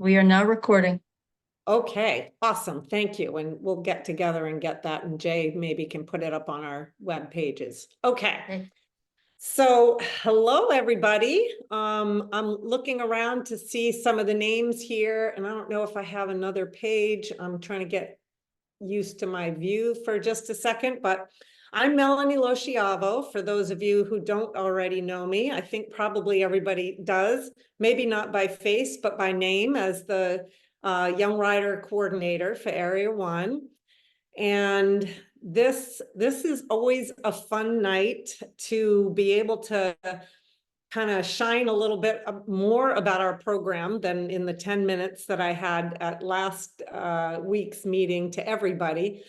We are now recording. Okay, awesome. Thank you. And we'll get together and get that, and Jay maybe can put it up on our web pages. Okay. So hello, everybody. I'm looking around to see some of the names here, and I don't know if I have another page. I'm trying to get used to my view for just a second, but I'm Melanie Loschiavo. For those of you who don't already know me, I think probably everybody does, maybe not by face, but by name, as the Young Rider Coordinator for Area 1. And this is always a fun night to be able to kind of shine a little bit more about our program than in the 10 minutes that I had at last week's meeting to everybody.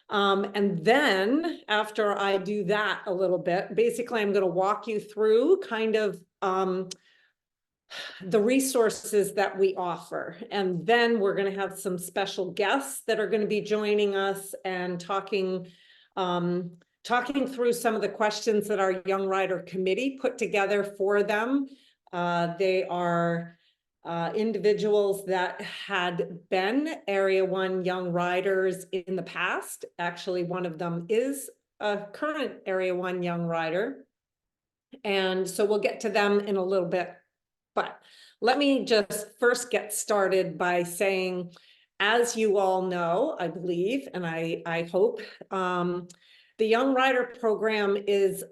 And then after I do that a little bit, basically I'm going to walk you through kind of the resources that we offer. And then we're going to have some special guests that are going to be joining us and talking through some of the questions that our Young Rider Committee put together for them. They are individuals that had been Area 1 Young Riders in the past. Actually, one of them is a current Area 1 Young Rider. And so we'll get to them in a little bit. But let me just first get started by saying, as you all know, I believe, and I hope, the Young Rider program is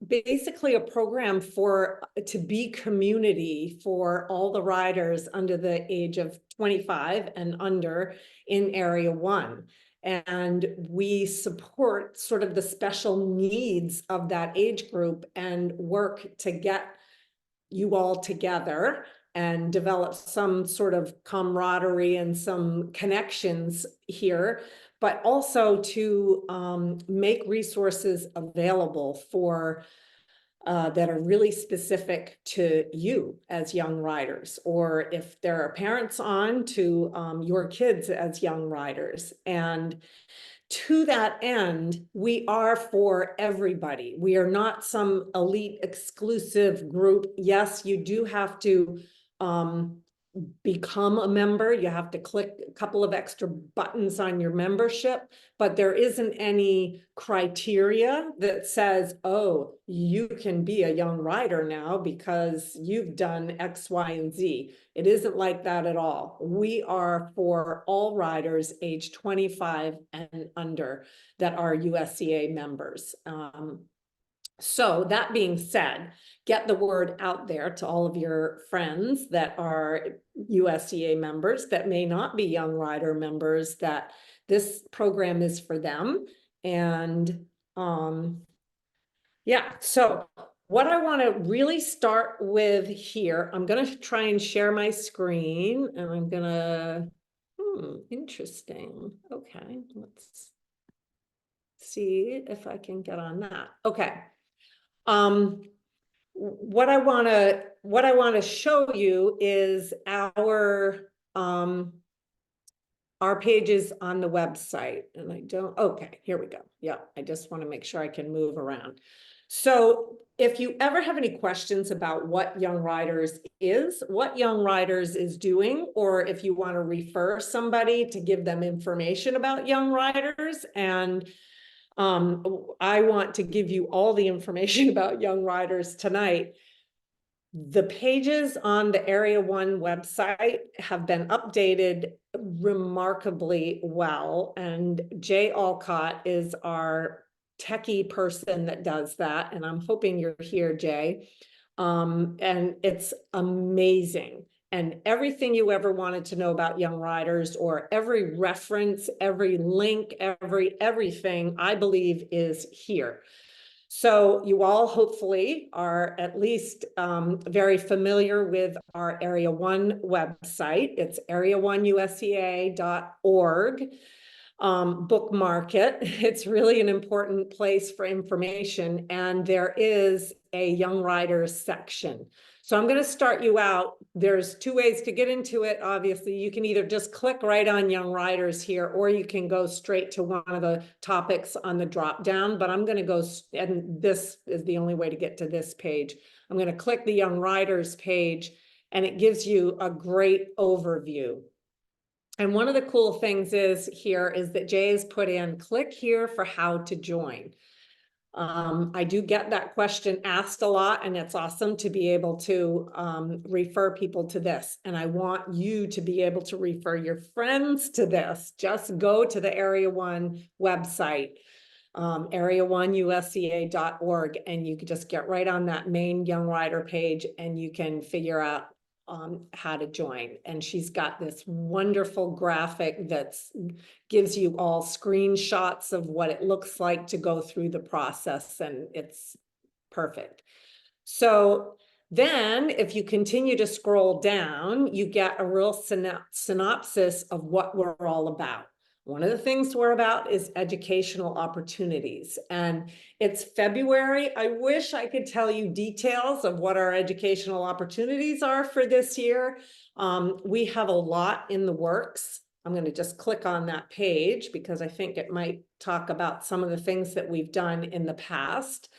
basically a program to be community for all the riders under the age of 25 and under in Area 1. And we support sort of the special needs of that age group and work to get you all together and develop some sort of camaraderie and some connections here, but also to make resources available for that are really specific to you as young riders, or if there are parents on, to your kids as young riders. And to that end, we are for everybody. We are not some elite exclusive group. Yes, you do have to become a member. You have to click a couple of extra buttons on your membership, but there isn't any criteria that says, oh, you can be a young rider now because you've done X, Y, and Z. It isn't like that at all. We are for all riders age 25 and under that are USEA members. So that being said, get the word out there to all of your friends that are USEA members that may not be Young Rider members, that this program is for them. And yeah, so what I want to really start with here, I'm going to try and share my screen, and I'm going to, interesting. Okay, let's see if I can get on that. Okay. What I want to show you is our pages on the website, and I don't, okay, here we go. Yeah, I just want to make sure I can move around. So if you ever have any questions about what Young Riders is, what Young Riders is doing, or if you want to refer somebody to give them information about Young Riders, and I want to give you all the information about Young Riders tonight. The pages on the Area 1 website have been updated remarkably well, and Jay Alcott is our techie person that does that, and I'm hoping you're here, Jay. And it's amazing. And everything you ever wanted to know about Young Riders, or every reference, every link, everything, I believe is here. So you all hopefully are at least very familiar with our Area 1 website. It's area1usea.org. Bookmark it. It's really an important place for information. And there is a Young Riders section. So I'm going to start you out. There's two ways to get into it. Obviously, you can either just click right on Young Riders here, or you can go straight to one of the topics on the drop down. But I'm going to go, and this is the only way to get to this page. I'm going to click the Young Riders page, and it gives you a great overview. And one of the cool things is that Jay has put in, click here for how to join. I do get that question asked a lot, and it's awesome to be able to refer people to this. And I want you to be able to refer your friends to this. Just go to the Area 1 website, area1usea.org, and you can just get right on that main Young Rider page, and you can figure out how to join. And she's got this wonderful graphic that gives you all screenshots of what it looks like to go through the process, and it's perfect. So then if you continue to scroll down, you get a real synopsis of what we're all about. One of the things we're about is educational opportunities, and it's February. I wish I could tell you details of what our educational opportunities are for this year. We have a lot in the works. I'm going to just click on that page because I think it might talk about some of the things that we've done in the past.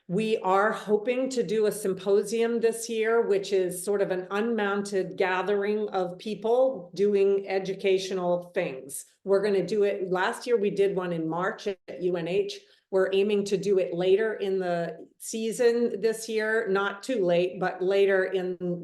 We are hoping to do a symposium this year, which is sort of an unmounted gathering of people doing educational things. We're going to do it. Last year, we did one in March at UNH. We're aiming to do it later in the season this year, not too late, but later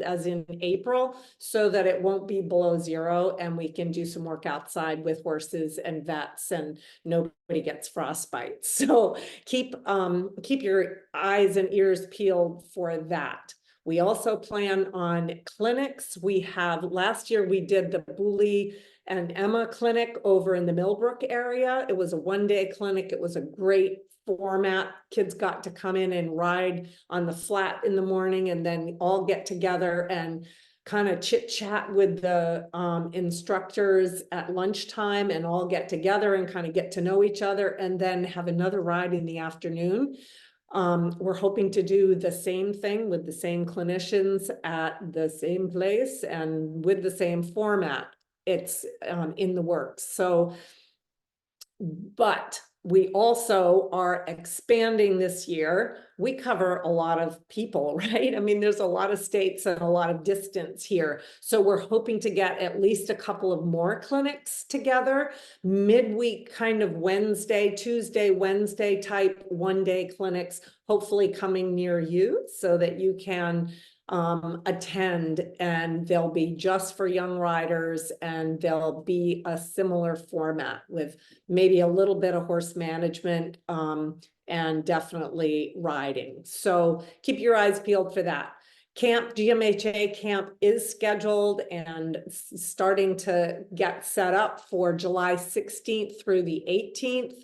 as in April, so that it won't be below zero and we can do some work outside with horses and vets and nobody gets frostbite. So keep your eyes and ears peeled for that. We also plan on clinics. Last year we did the Booley and Emma clinic over in the Millbrook area. It was a one-day clinic. It was a great format. Kids got to come in and ride on the flat in the morning and then all get together and kind of chit chat with the instructors at lunchtime and all get together and kind of get to know each other and then have another ride in the afternoon. We're hoping to do the same thing with the same clinicians at the same place and with the same format. It's in the works. So, but we also are expanding this year. We cover a lot of people, right? I mean, there's a lot of states and a lot of distance here. So we're hoping to get at least a couple of more clinics together, midweek kind of Tuesday, Wednesday type one-day clinics, hopefully coming near you so that you can attend, and they'll be just for young riders, and they'll be a similar format with maybe a little bit of horse management and definitely riding. So keep your eyes peeled for that. GMHA camp is scheduled and starting to get set up for July 16th through the 18th.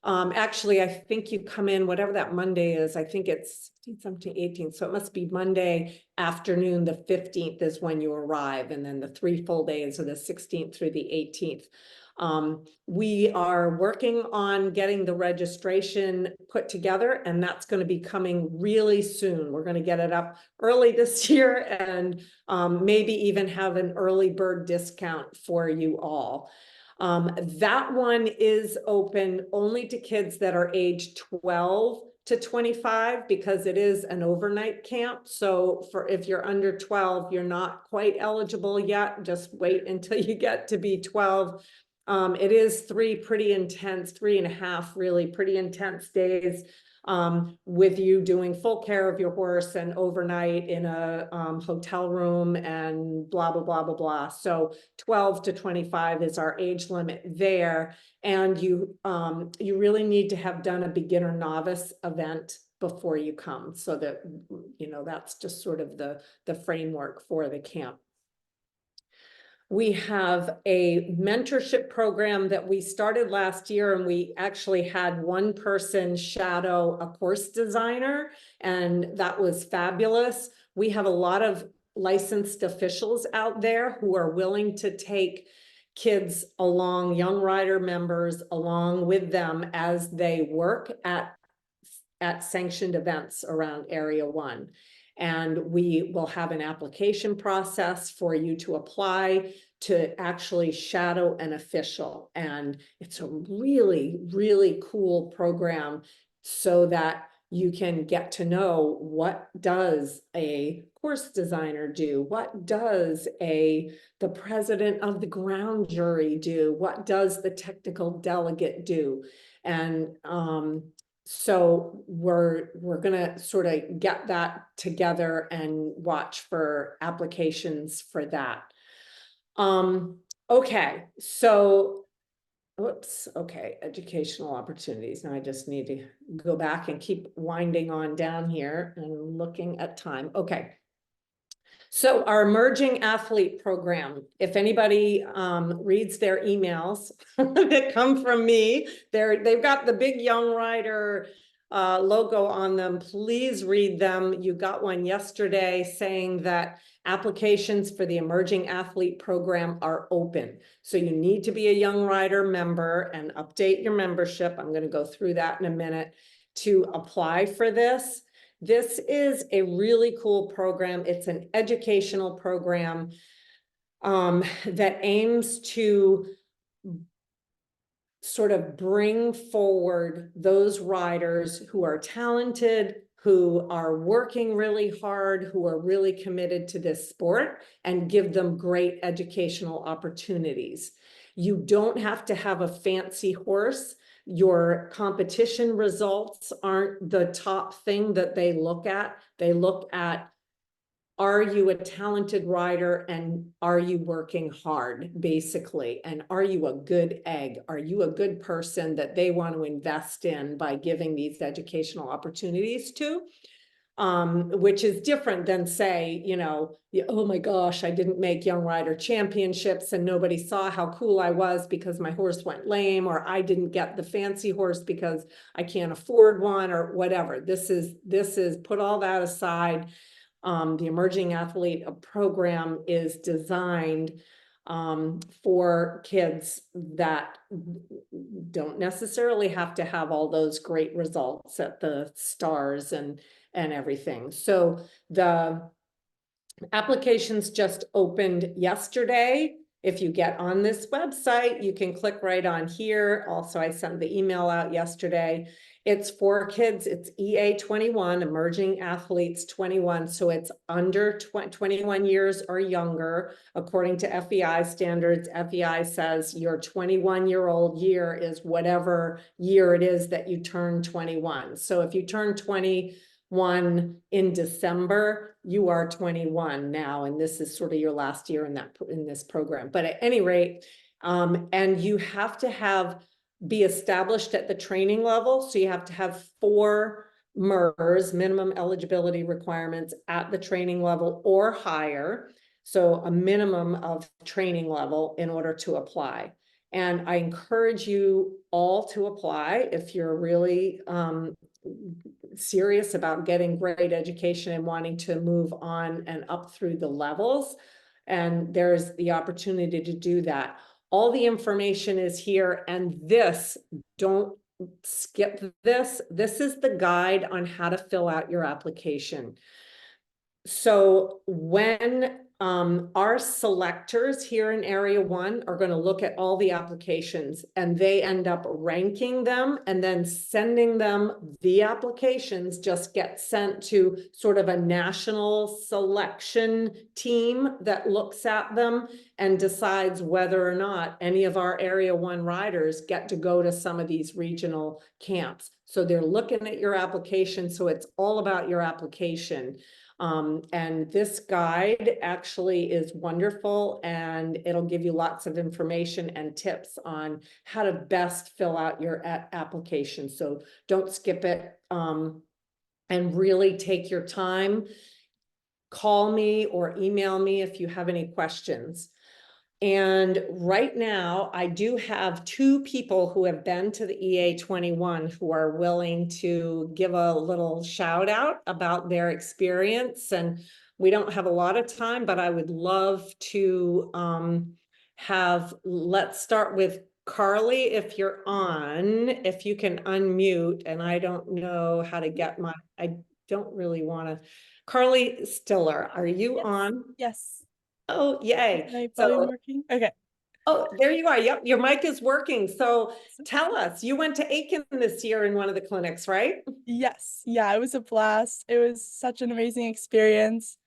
Actually, I think you come in, whatever that Monday is, I think it's 17, 18. So it must be Monday afternoon, the 15th is when you arrive. And then the 3 full days are the 16th through the 18th. We are working on getting the registration put together, and that's going to be coming really soon. We're going to get it up early this year and maybe even have an early bird discount for you all. That one is open only to kids that are age 12 to 25 because it is an overnight camp. So if you're under 12, you're not quite eligible yet. Just wait until you get to be 12. It is 3.5 really pretty intense days with you doing full care of your horse and overnight in a hotel room and blah, blah, blah, blah, blah. So 12 to 25 is our age limit there. And you really need to have done a beginner novice event before you come. So that, that's just sort of the framework for the camp. We have a mentorship program that we started last year, and we actually had one person shadow a course designer, and that was fabulous. We have a lot of licensed officials out there who are willing to take kids along, young rider members along with them as they work at sanctioned events around Area 1. And we will have an application process for you to apply to actually shadow an official. And it's a really, really cool program so that You can get to know, what does a course designer do? What does the president of the ground jury do? What does the technical delegate do? And so we're gonna sort of get that together and watch for applications for that. Okay, so whoops, okay, educational opportunities. Now I just need to go back and keep winding on down here and looking at time. Okay. So our emerging athlete program, if anybody reads their emails that come from me, they've got the big Young Rider logo on them. Please read them. You got one yesterday saying that applications for the emerging athlete program are open. So you need to be a Young Rider member and update your membership. I'm going to go through that in a minute to apply for this. This is a really cool program. It's an educational program that aims to sort of bring forward those riders who are talented, who are working really hard, who are really committed to this sport, and give them great educational opportunities. You don't have to have a fancy horse. Your competition results aren't the top thing that they look at. They look at, are you a talented rider and are you working hard, basically? And are you a good egg? Are you a good person that they want to invest in by giving these educational opportunities to? Which is different than, say, you know, oh my gosh, I didn't make Young Rider Championships and nobody saw how cool I was because my horse went lame, or I didn't get the fancy horse because I can't afford one, or whatever. This is put all that aside. The Emerging Athlete program is designed for kids that don't necessarily have to have all those great results at the stars and everything. So the applications just opened yesterday. If you get on this website, you can click right on here. Also, I sent the email out yesterday. It's for kids. It's EA 21, Emerging Athletes 21. So it's under 21 years or younger. According to FEI standards, FEI says your 21-year-old year is whatever year it is that you turn 21. So if you turn 21 in December, you are 21 now, and this is sort of your last year in this program. But at any rate, and you have to be established at the training level. So you have to have 4 MERS, minimum eligibility requirements, at the training level or higher. So a minimum of training level in order to apply. And I encourage you all to apply if you're really serious about getting great education and wanting to move on and up through the levels. And there's the opportunity to do that. All the information is here, and don't skip this. This is the guide on how to fill out your application. So when our selectors here in Area 1 are going to look at all the applications, and they end up ranking them and then sending them, the applications just get sent to sort of a national selection team that looks at them and decides whether or not any of our Area 1 riders get to go to some of these regional camps. So they're looking at your application. So it's all about your application. And this guide actually is wonderful, and it'll give you lots of information and tips on how to best fill out your application. So don't skip it, and really take your time. Call me or email me if you have any questions. And right now, I do have 2 people who have been to the EA 21 who are willing to give a little shout out about their experience. And we don't have a lot of time, but I would love to let's start with Carly, if you're on, if you can unmute. And I don't know how to get I don't really want to. Carly Stiller, are you on? Yes. Oh, yay. My volume working? Okay. Oh, there you are. Yep, your mic is working. So tell us, you went to Aiken this year in one of the clinics, right? Yes, yeah, it was a blast. It was such an amazing experience.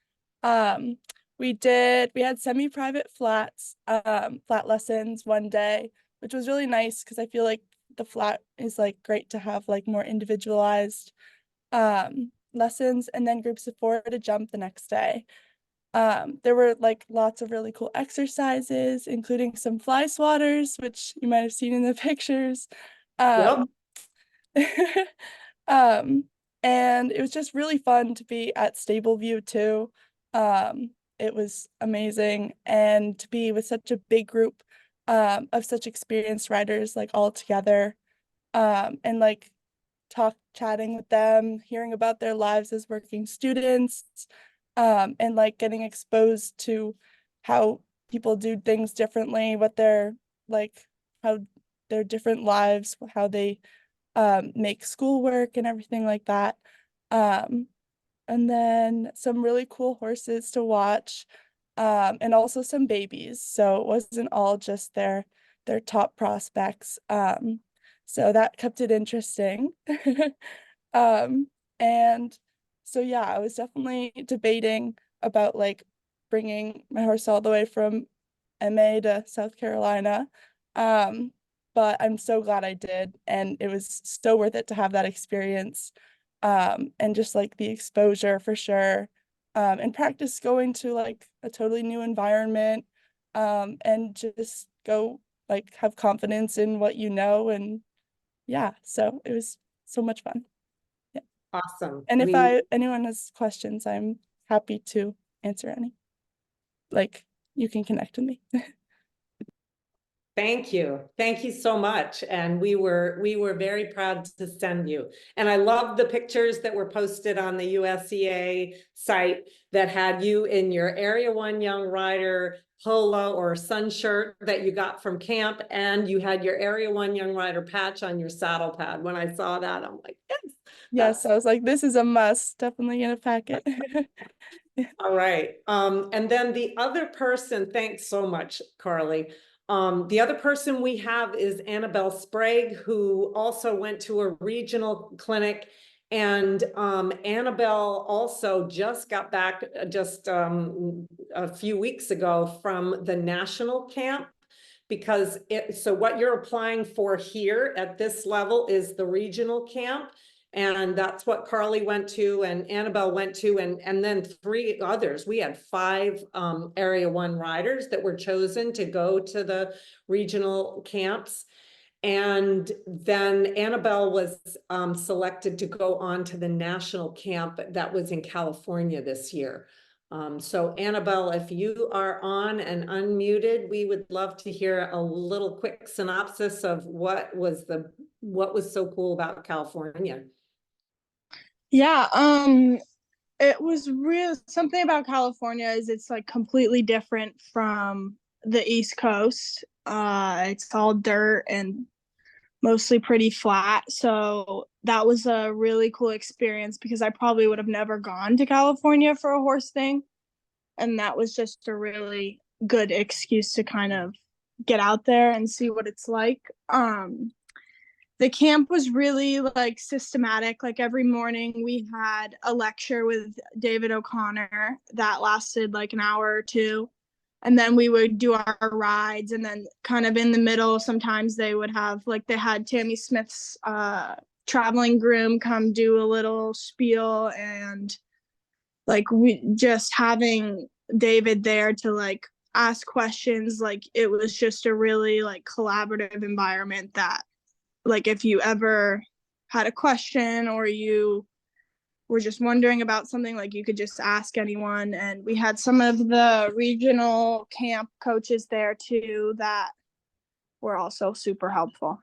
Um, we had semi-private flat lessons one day, which was really nice because I feel like the flat is like great to have like more individualized lessons, and then groups of 4 to jump the next day. There were like lots of really cool exercises, including some fly swatters, which you might have seen in the pictures. Yep. Um, Um, and it was just really fun to be at Stable View too. It was amazing, and to be with such a big group of such experienced riders like all together, and like chatting with them, hearing about their lives as working students, and like getting exposed to how people do things differently, what they're like, how their different lives, how they make schoolwork and everything like that. Um, and then some really cool horses to watch, and also some babies. So it wasn't all just their top prospects. So that kept it interesting. Um, and so yeah, I was definitely debating about like bringing my horse all the way from MA to South Carolina. Um, but I'm so glad I did, and it was so worth it to have that experience, and just like the exposure for sure, and practice going to like a totally new environment, and just go like have confidence in what you know, and yeah, so it was so much fun. Yeah. Awesome. And if anyone has questions, I'm happy to answer any. Like you can connect with me. Thank you. Thank you so much. And we were very proud to send you. And I love the pictures that were posted on the USEA site that had you in your Area 1 Young Rider polo or sun shirt that you got from camp, and you had your Area 1 Young Rider patch on your saddle pad. When I saw that, I'm like, yes, Yes, that's I was like, this is a must, definitely in a packet. all right. And then the other person, thanks so much, Carly. The other person we have is Annabelle Sprague, who also went to a regional clinic. And Annabelle also just got back just a few weeks ago from the national camp, because so what you're applying for here at this level is the regional camp. And that's what Carly went to and Annabelle went to, and then 3 others. We had 5 Area 1 riders that were chosen to go to the regional camps. And then Annabelle was selected to go on to the national camp that was in California this year. So Annabelle, if you are on and unmuted, we would love to hear a little quick synopsis of what was so cool about California. Yeah, it was real. Something about California is it's like completely different from the East Coast. It's all dirt and mostly pretty flat. So that was a really cool experience because I probably would have never gone to California for a horse thing. And that was just a really good excuse to kind of get out there and see what it's like. The camp was really like systematic. Like every morning we had a lecture with David O'Connor that lasted like an hour or two, and then we would do our rides, and then kind of in the middle sometimes they would have like they had Tammy Smith's traveling groom come do a little spiel, and like we just having David there to like ask questions. Like it was just a really like collaborative environment that like if you ever had a question or you were just wondering about something, like you could just ask anyone. And we had some of the regional camp coaches there too that were also super helpful.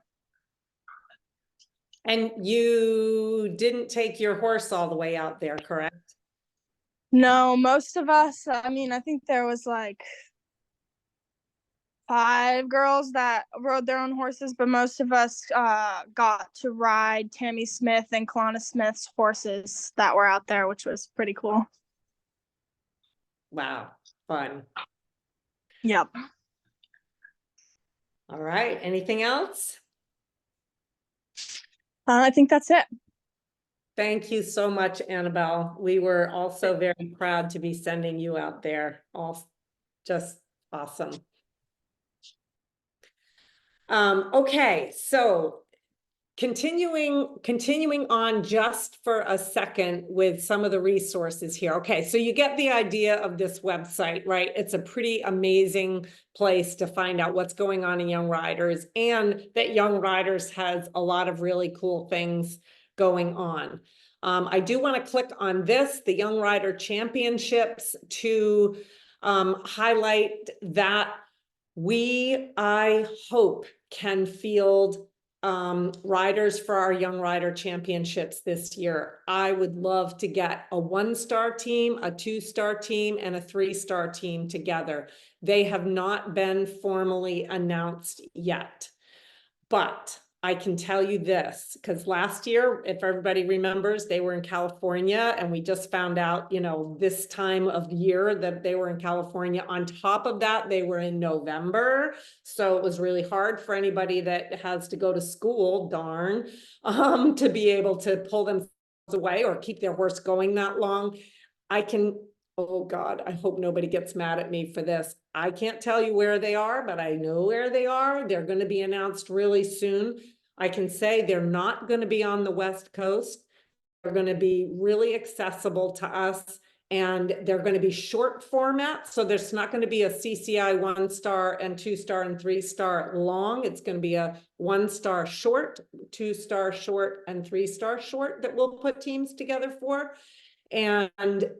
And you didn't take your horse all the way out there, correct? No, most of us, I mean, I think there was like 5 girls that rode their own horses, but most of us got to ride Tammy Smith and Kalana Smith's horses that were out there, which was pretty cool. Wow, fun. Yep. All right, anything else? I think that's it. Thank you so much, Annabelle. We were also very proud to be sending you out there. All just awesome. Okay, so continuing on just for a second with some of the resources here. Okay, so you get the idea of this website, right? It's a pretty amazing place to find out what's going on in Young Riders, and that Young Riders has a lot of really cool things going on. I do want to click on this, the Young Rider Championships, to highlight that I hope, can field riders for our Young Rider Championships this year. I would love to get a 1-star team, a 2-star team, and a 3-star team together. They have not been formally announced yet, but I can tell you this, because last year, if everybody remembers, they were in California, and we just found out, you know, this time of year that they were in California. On top of that, they were in November. So it was really hard for anybody that has to go to school, darn, to be able to pull themselves away or keep their horse going that long. Oh God, I hope nobody gets mad at me for this. I can't tell you where they are, but I know where they are. They're going to be announced really soon. I can say they're not going to be on the West Coast. They're going to be really accessible to us, and they're going to be short format. So there's not going to be a CCI 1-star and 2-star and 3-star long. It's going to be a 1-star short, 2-star short, and 3-star short that we'll put teams together for. And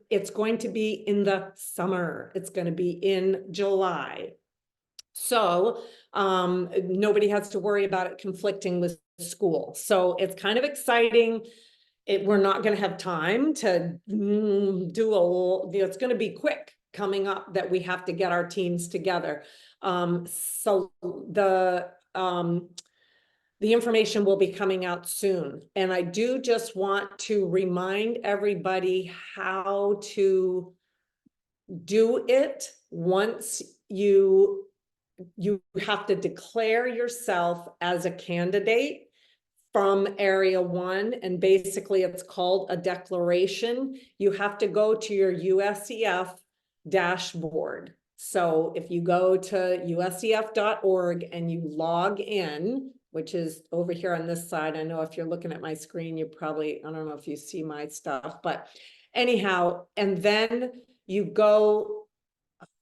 it's going to be in the summer. It's going to be in July. So nobody has to worry about it conflicting with school. So it's kind of exciting. We're not going to have time to do it's going to be quick coming up that we have to get our teams together. So the information will be coming out soon. And I do just want to remind everybody how to do it. Once you have to declare yourself as a candidate from Area 1, and basically it's called a declaration. You have to go to your USEF dashboard. So if you go to usef.org and you log in, which is over here on this side. I know if you're looking at my screen, I don't know if you see my stuff, but anyhow, and then you go,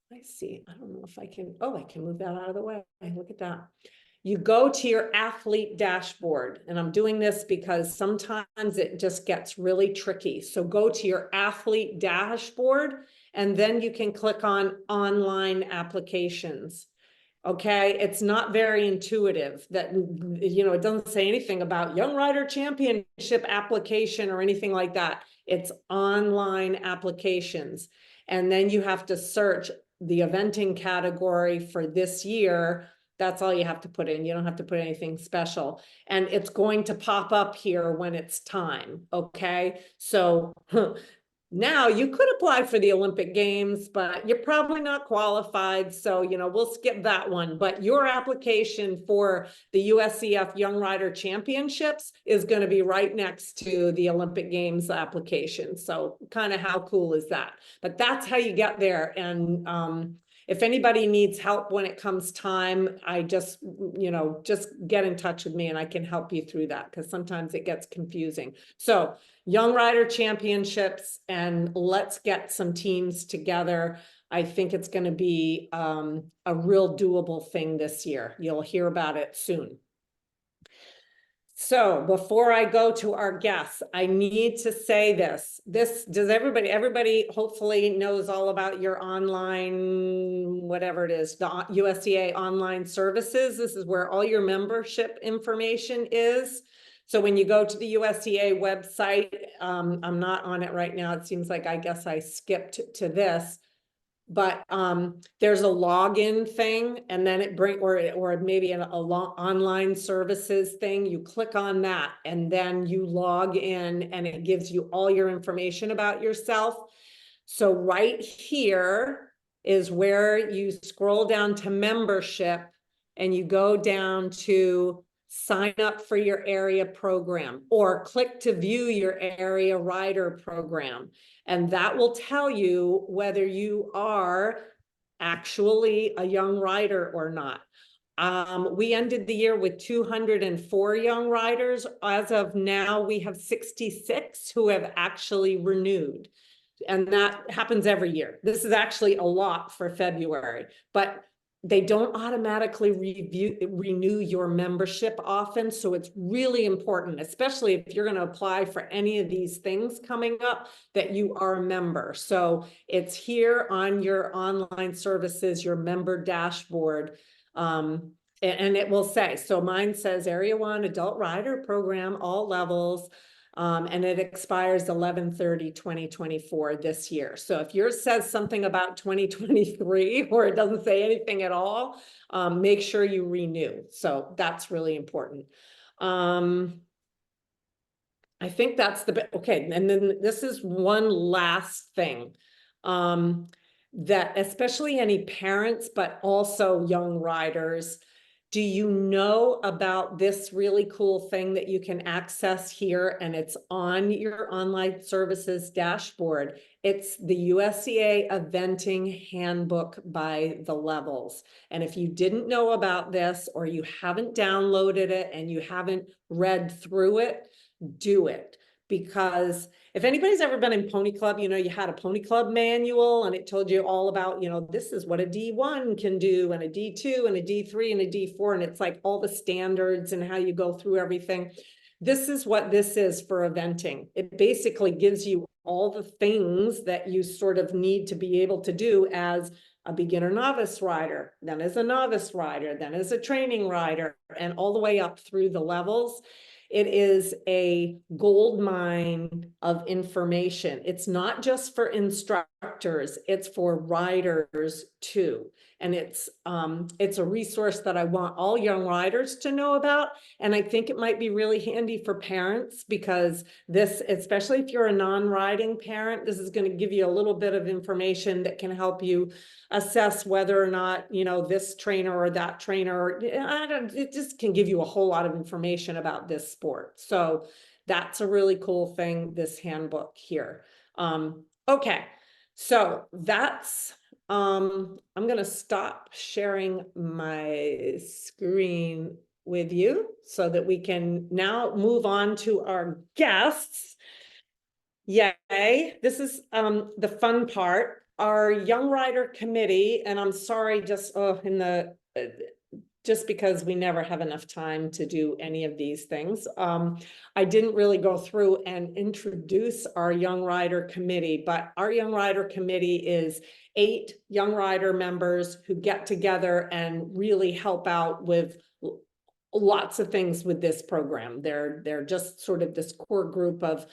I see, I don't know if I can move that out of the way. Look at that. You go to your athlete dashboard, and I'm doing this because sometimes it just gets really tricky. So go to your athlete dashboard, and then you can click on online applications. Okay, it's not very intuitive. That, you know, it doesn't say anything about Young Rider Championship application or anything like that. It's online applications. And then you have to search the eventing category for this year. That's all you have to put in. You don't have to put anything special. And it's going to pop up here when it's time. Okay, so now you could apply for the Olympic Games, but you're probably not qualified. So, you know, we'll skip that one. But your application for the USEF Young Rider Championships is going to be right next to the Olympic Games application. So kind of how cool is that? But that's how you get there. And if anybody needs help when it comes time, just get in touch with me and I can help you through that, because sometimes it gets confusing. So Young Rider Championships, and let's get some teams together. I think it's going to be a real doable thing this year. You'll hear about it soon. So before I go to our guests, I need to say this. Does everybody hopefully knows all about your online, whatever it is, the USEA online services. This is where all your membership information is. So when you go to the USEA website, I'm not on it right now. It seems like I guess I skipped to this. But there's a login thing, and then it or maybe an online services thing. You click on that, and then you log in, and it gives you all your information about yourself. So right here is where you scroll down to membership, and you go down to sign up for your area program, or click to view your area rider program. And that will tell you whether you are actually a young rider or not. We ended the year with 204 young riders. As of now, we have 66 who have actually renewed. And that happens every year. This is actually a lot for February, but they don't automatically renew your membership often. So it's really important, especially if you're going to apply for any of these things coming up, that you are a member. So it's here on your online services, your member dashboard. And it will say, so mine says Area 1 Adult Rider Program, all levels. And it expires 11/30/2024 this year. So if yours says something about 2023 or it doesn't say anything at all, make sure you renew. So that's really important. I think that's okay. And then this is one last thing, that especially any parents, but also young riders, do you know about this really cool thing that you can access here, and it's on your online services dashboard? It's the USEA Eventing Handbook by the Levels. And if you didn't know about this, or you haven't downloaded it and you haven't read through it, do it. Because if anybody's ever been in Pony Club, you know, you had a Pony Club manual and it told you all about, you know, this is what a D1 can do, and a D2 and a D3 and a D4. And it's like all the standards and how you go through everything. This is what this is for eventing. It basically gives you all the things that you sort of need to be able to do as a beginner novice rider, then as a novice rider, then as a training rider, and all the way up through the levels. It is a gold mine of information. It's not just for instructors, it's for riders too. And it's a resource that I want all young riders to know about. And I think it might be really handy for parents, because this, especially if you're a non-riding parent, this is going to give you a little bit of information that can help you assess whether or not, you know, this trainer or that trainer, it just can give you a whole lot of information about this sport. So that's a really cool thing, this handbook here. Okay, so that's, I'm going to stop sharing my screen with you so that we can now move on to our guests. Yay, this is the fun part. Our Young Rider Committee, and I'm sorry, just just because we never have enough time to do any of these things. I didn't really go through and introduce our Young Rider Committee, but our Young Rider Committee is 8 Young Rider members who get together and really help out with lots of things with this program. They're just sort of this core group of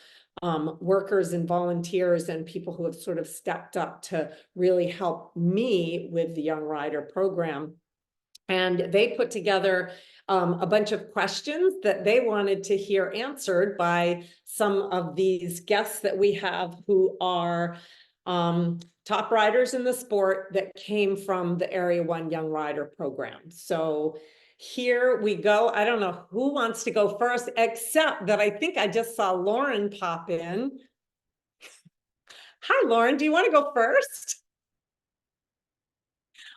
workers and volunteers and people who have sort of stepped up to really help me with the Young Rider program. And they put together a bunch of questions that they wanted to hear answered by some of these guests that we have, who are top riders in the sport that came from the Area 1 Young Rider program. So here we go. I don't know who wants to go first, except that I think I just saw Lauren pop in. Hi, Lauren. Do you want to go first?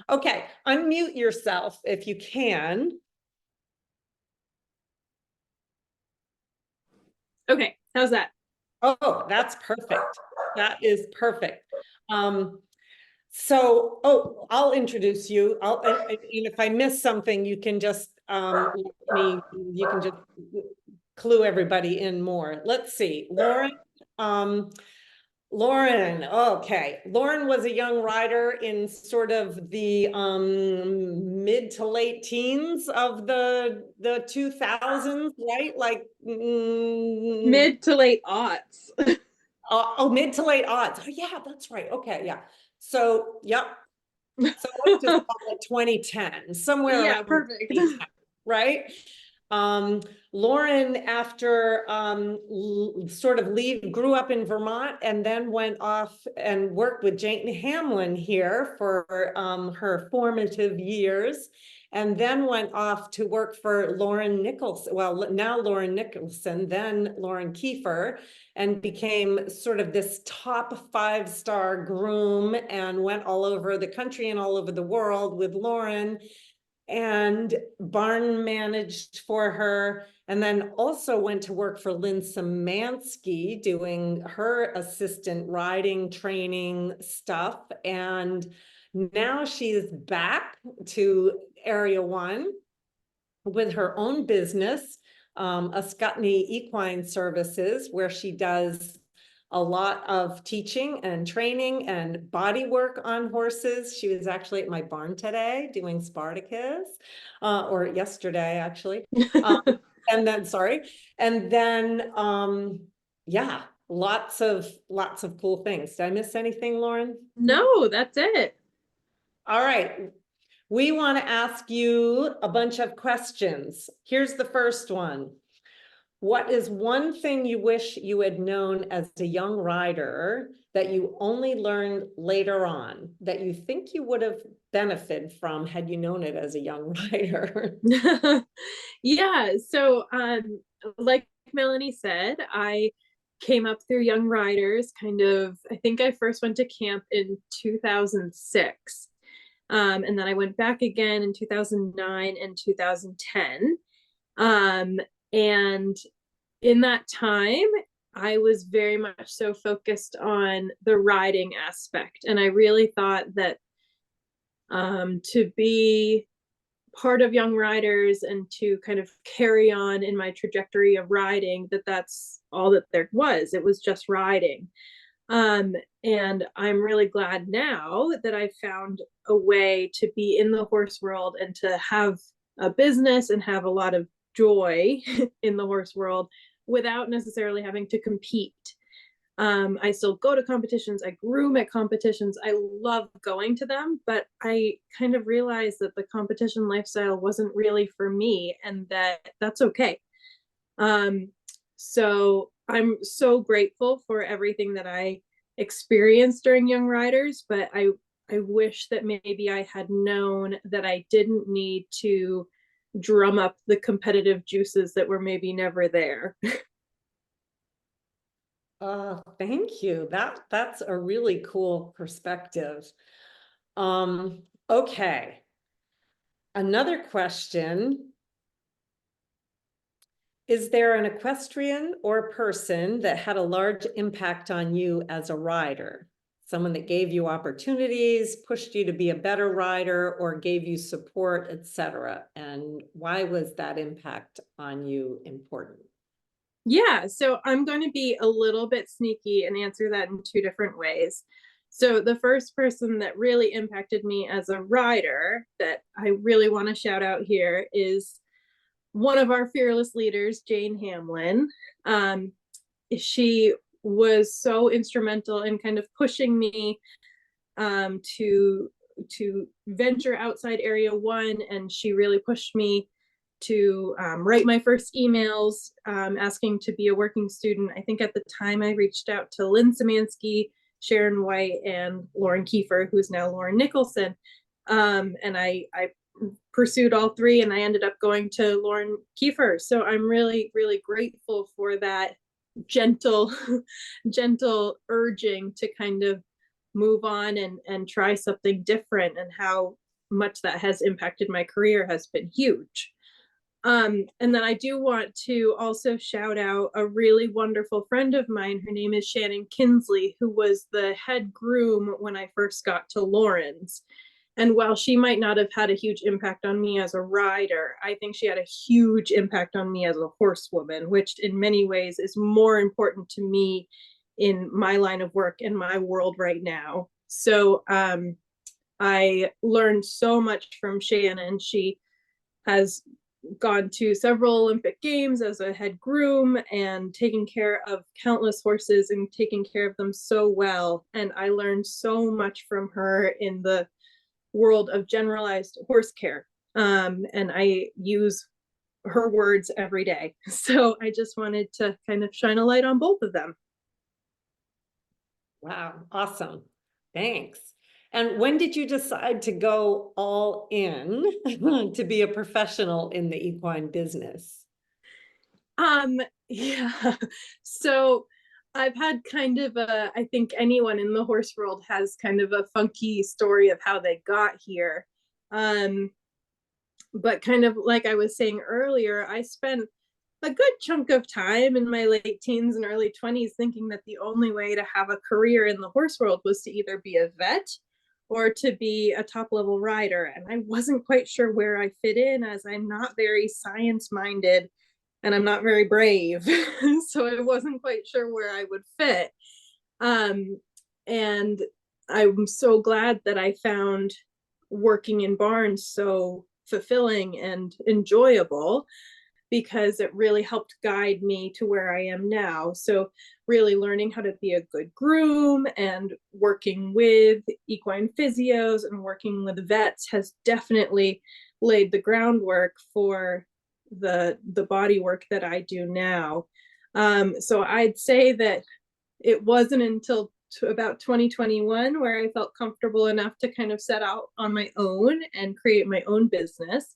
Okay, unmute yourself if you can. Okay, how's that? Oh, that's perfect. That is perfect. So, I'll introduce you. And if I miss something, you can just you can just clue everybody in more. Let's see, Lauren. Lauren, okay. Lauren was a young rider in sort of the mid to late teens of the 2000s, right? Like Mid to late aughts. Mid to late aughts. Oh, yeah, that's right. Okay, yeah. So, yep. So let's just call it 2010, somewhere Yeah, around perfect. 2010, right? Lauren, after sort of grew up in Vermont and then went off and worked with Jane Hamlin here for her formative years. and then went off to work for Lauren Nicholson, well, now Lauren Nicholson, then Lauren Kiefer, and became sort of this top 5-star groom and went all over the country and all over the world with Lauren, and barn managed for her, and then also went to work for Lynn Szymanski doing her assistant riding training stuff. And now she's back to Area 1 with her own business, Ascutney Equine Services, where she does a lot of teaching and training and body work on horses. She was actually at my barn today doing Spartacus, or yesterday actually. And then, yeah, lots of cool things. Did I miss anything, Lauren? No, that's it. All right. We want to ask you a bunch of questions. Here's the first one. What is one thing you wish you had known as a young rider that you only learned later on, that you think you would have benefited from had you known it as a young rider? Yeah, so like Melanie said, I came up through Young Riders kind of, I think I first went to camp in 2006. And then I went back again in 2009 and 2010. And in that time, I was very much so focused on the riding aspect. And I really thought that to be part of Young Riders and to kind of carry on in my trajectory of riding, that's all that there was. It was just riding. And I'm really glad now that I found a way to be in the horse world and to have a business and have a lot of joy in the horse world without necessarily having to compete. I still go to competitions. I groom at competitions. I love going to them, but I kind of realized that the competition lifestyle wasn't really for me, and that's okay. So I'm so grateful for everything that I experienced during Young Riders, but I wish that maybe I had known that I didn't need to drum up the competitive juices that were maybe never there. Thank you. That's a really cool perspective. Okay. Another question. Is there an equestrian or person that had a large impact on you as a rider? Someone that gave you opportunities, pushed you to be a better rider, or gave you support, etc. And why was that impact on you important? Yeah, so I'm going to be a little bit sneaky and answer that in two different ways. So the first person that really impacted me as a rider that I really want to shout out here is one of our fearless leaders, Jane Hamlin. She was so instrumental in kind of pushing me to venture outside Area 1, and she really pushed me to write my first emails asking to be a working student. I think at the time I reached out to Lynn Szymanski, Sharon White, and Lauren Kiefer, who's now Lauren Nicholson. And I pursued all three, and I ended up going to Lauren Kiefer. So I'm really, really grateful for that gentle urging to kind of move on and try something different, and how much that has impacted my career has been huge. And then I do want to also shout out a really wonderful friend of mine. Her name is Shannon Kinsley, who was the head groom when I first got to Lauren's. And while she might not have had a huge impact on me as a rider, I think she had a huge impact on me as a horsewoman, which in many ways is more important to me in my line of work and my world right now. So I learned so much from Shannon. She has gone to several Olympic Games as a head groom and taken care of countless horses and taking care of them so well. And I learned so much from her in the world of generalized horse care. And I use her words every day. So I just wanted to kind of shine a light on both of them. Wow, awesome. Thanks. And when did you decide to go all in to be a professional in the equine business? Yeah. So I've had kind of a, I think anyone in the horse world has kind of a funky story of how they got here. But kind of like I was saying earlier, I spent a good chunk of time in my late teens and early 20s thinking that the only way to have a career in the horse world was to either be a vet or to be a top level rider. And I wasn't quite sure where I fit in, as I'm not very science minded and I'm not very brave. So I wasn't quite sure where I would fit. And I'm so glad that I found working in barns so fulfilling and enjoyable, because it really helped guide me to where I am now. So really learning how to be a good groom and working with equine physios and working with vets has definitely laid the groundwork for the body work that I do now. So I'd say that it wasn't until about 2021 where I felt comfortable enough to kind of set out on my own and create my own business.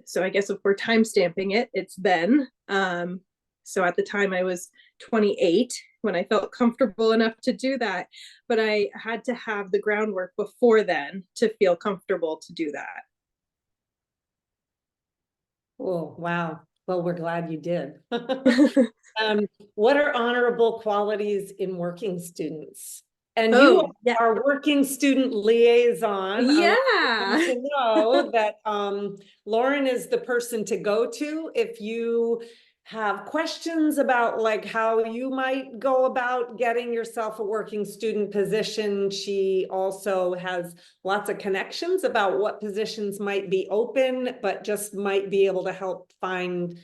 So I guess if we're time stamping it, it's then. So at the time I was 28 when I felt comfortable enough to do that, but I had to have the groundwork before then to feel comfortable to do that. Oh, wow. Well, we're glad you did. What are honorable qualities in working students? And you yeah. are working student liaison. Yeah. I want you to know that Lauren is the person to go to if you have questions about like how you might go about getting yourself a working student position. She also has lots of connections about what positions might be open, but just might be able to help find,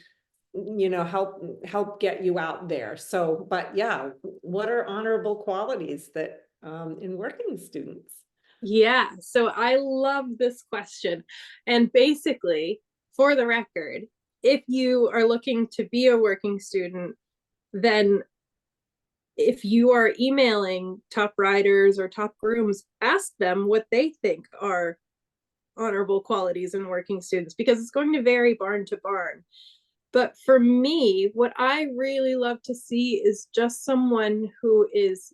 you know, help get you out there. So, but yeah, what are honorable qualities that in working students? Yeah, so I love this question. And basically, for the record, if you are looking to be a working student, then if you are emailing top riders or top grooms, ask them what they think are honorable qualities in working students, because it's going to vary barn to barn. But for me, what I really love to see is just someone who is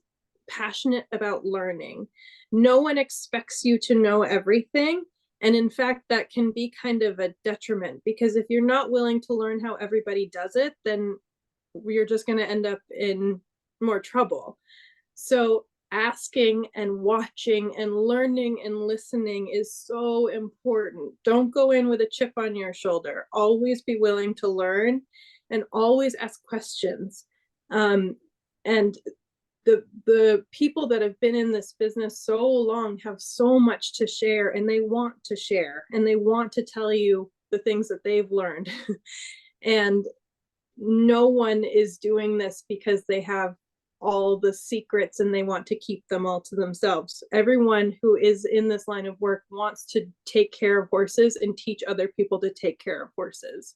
passionate about learning. No one expects you to know everything. And in fact, that can be kind of a detriment, because if you're not willing to learn how everybody does it, then you're just going to end up in more trouble. So asking and watching and learning and listening is so important. Don't go in with a chip on your shoulder. Always be willing to learn and always ask questions. And the people that have been in this business so long have so much to share, and they want to share, and they want to tell you the things that they've learned. And no one is doing this because they have all the secrets and they want to keep them all to themselves. Everyone who is in this line of work wants to take care of horses and teach other people to take care of horses.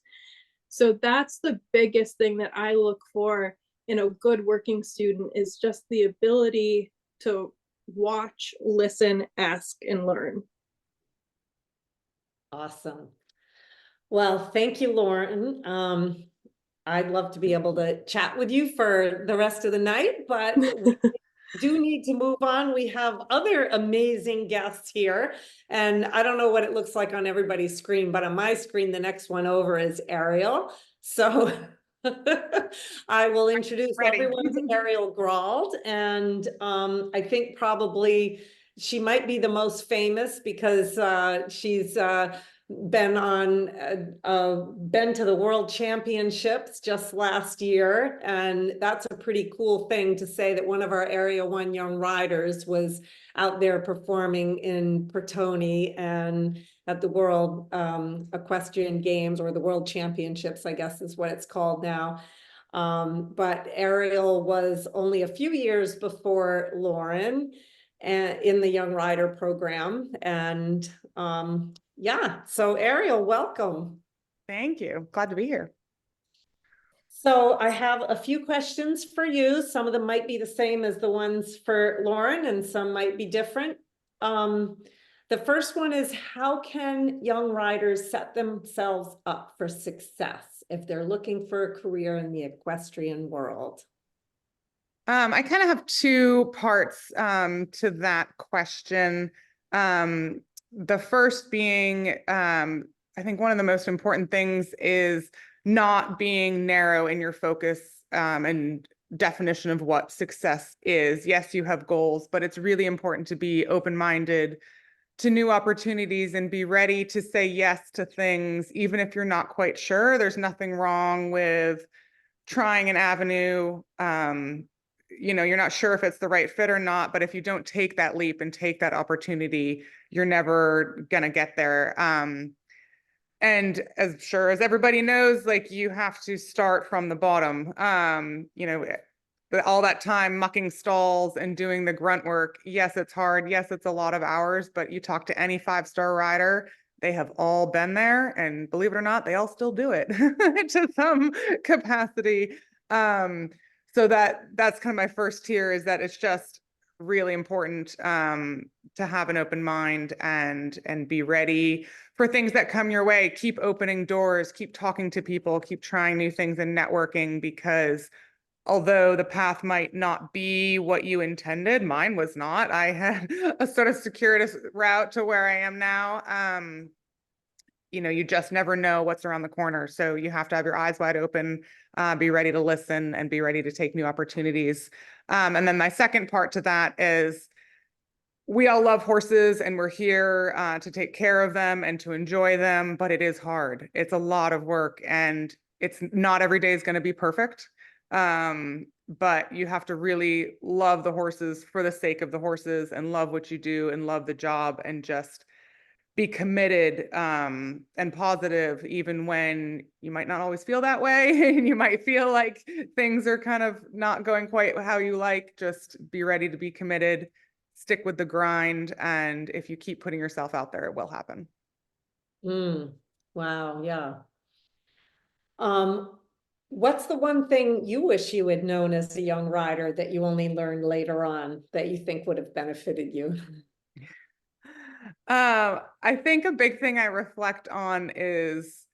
So that's the biggest thing that I look for in a good working student, is just the ability to watch, listen, ask, and learn. Awesome. Well, thank you, Lauren. I'd love to be able to chat with you for the rest of the night, but we do need to move on. We have other amazing guests here, and I don't know what it looks like on everybody's screen, but on my screen, the next one over is Ariel. So I will introduce everyone to Ariel Grald, and I think probably she might be the most famous because she's been to the World Championships just last year, and that's a pretty cool thing to say that one of our Area 1 young riders was out there performing in Pertoni and at the World Equestrian Games, or the World Championships, I guess is what it's called now. But Ariel was only a few years before Lauren in the Young Rider program, and yeah, so Ariel, welcome. Thank you. Glad to be here. So I have a few questions for you. Some of them might be the same as the ones for Lauren, and some might be different. The first one is, how can young riders set themselves up for success if they're looking for a career in the equestrian world? I kind of have two parts to that question. The first being, I think one of the most important things is not being narrow in your focus and definition of what success is. Yes, you have goals, but it's really important to be open-minded to new opportunities and be ready to say yes to things, even if you're not quite sure. There's nothing wrong with trying an avenue. You know, you're not sure if it's the right fit or not, but if you don't take that leap and take that opportunity, you're never gonna get there. And as sure as everybody knows, like, you have to start from the bottom. You know, all that time mucking stalls and doing the grunt work. Yes, it's hard. Yes, it's a lot of hours, but you talk to any 5-star rider, they have all been there, and believe it or not, they all still do it to some capacity. So that's kind of my first tier, is that it's just really important to have an open mind and be ready for things that come your way. Keep opening doors, keep talking to people, keep trying new things and networking, because although the path might not be what you intended, mine was not. I had a sort of circuitous route to where I am now. You know, you just never know what's around the corner. So you have to have your eyes wide open, be ready to listen, and be ready to take new opportunities. And then my second part to that is, we all love horses and we're here to take care of them and to enjoy them, but it is hard. It's a lot of work, and it's not every day is going to be perfect. But you have to really love the horses for the sake of the horses, and love what you do, and love the job, and just be committed and positive, even when you might not always feel that way and you might feel like things are kind of not going quite how you like. Just be ready to be committed, stick with the grind, and if you keep putting yourself out there, it will happen. Wow, yeah. What's the one thing you wish you had known as a young rider that you only learned later on that you think would have benefited you? I think a big thing I reflect on is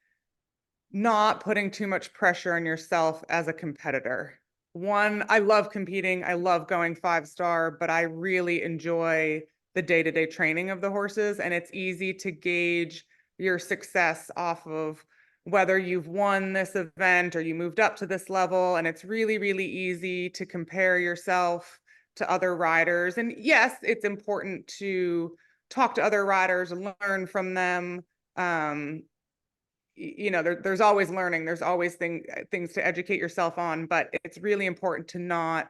not putting too much pressure on yourself as a competitor. One, I love competing. I love going 5-star, but I really enjoy the day-to-day training of the horses. And it's easy to gauge your success off of whether you've won this event or you moved up to this level. And it's really, really easy to compare yourself to other riders. And yes, it's important to talk to other riders and learn from them. You know, there's always learning, there's always things to educate yourself on, but it's really important to not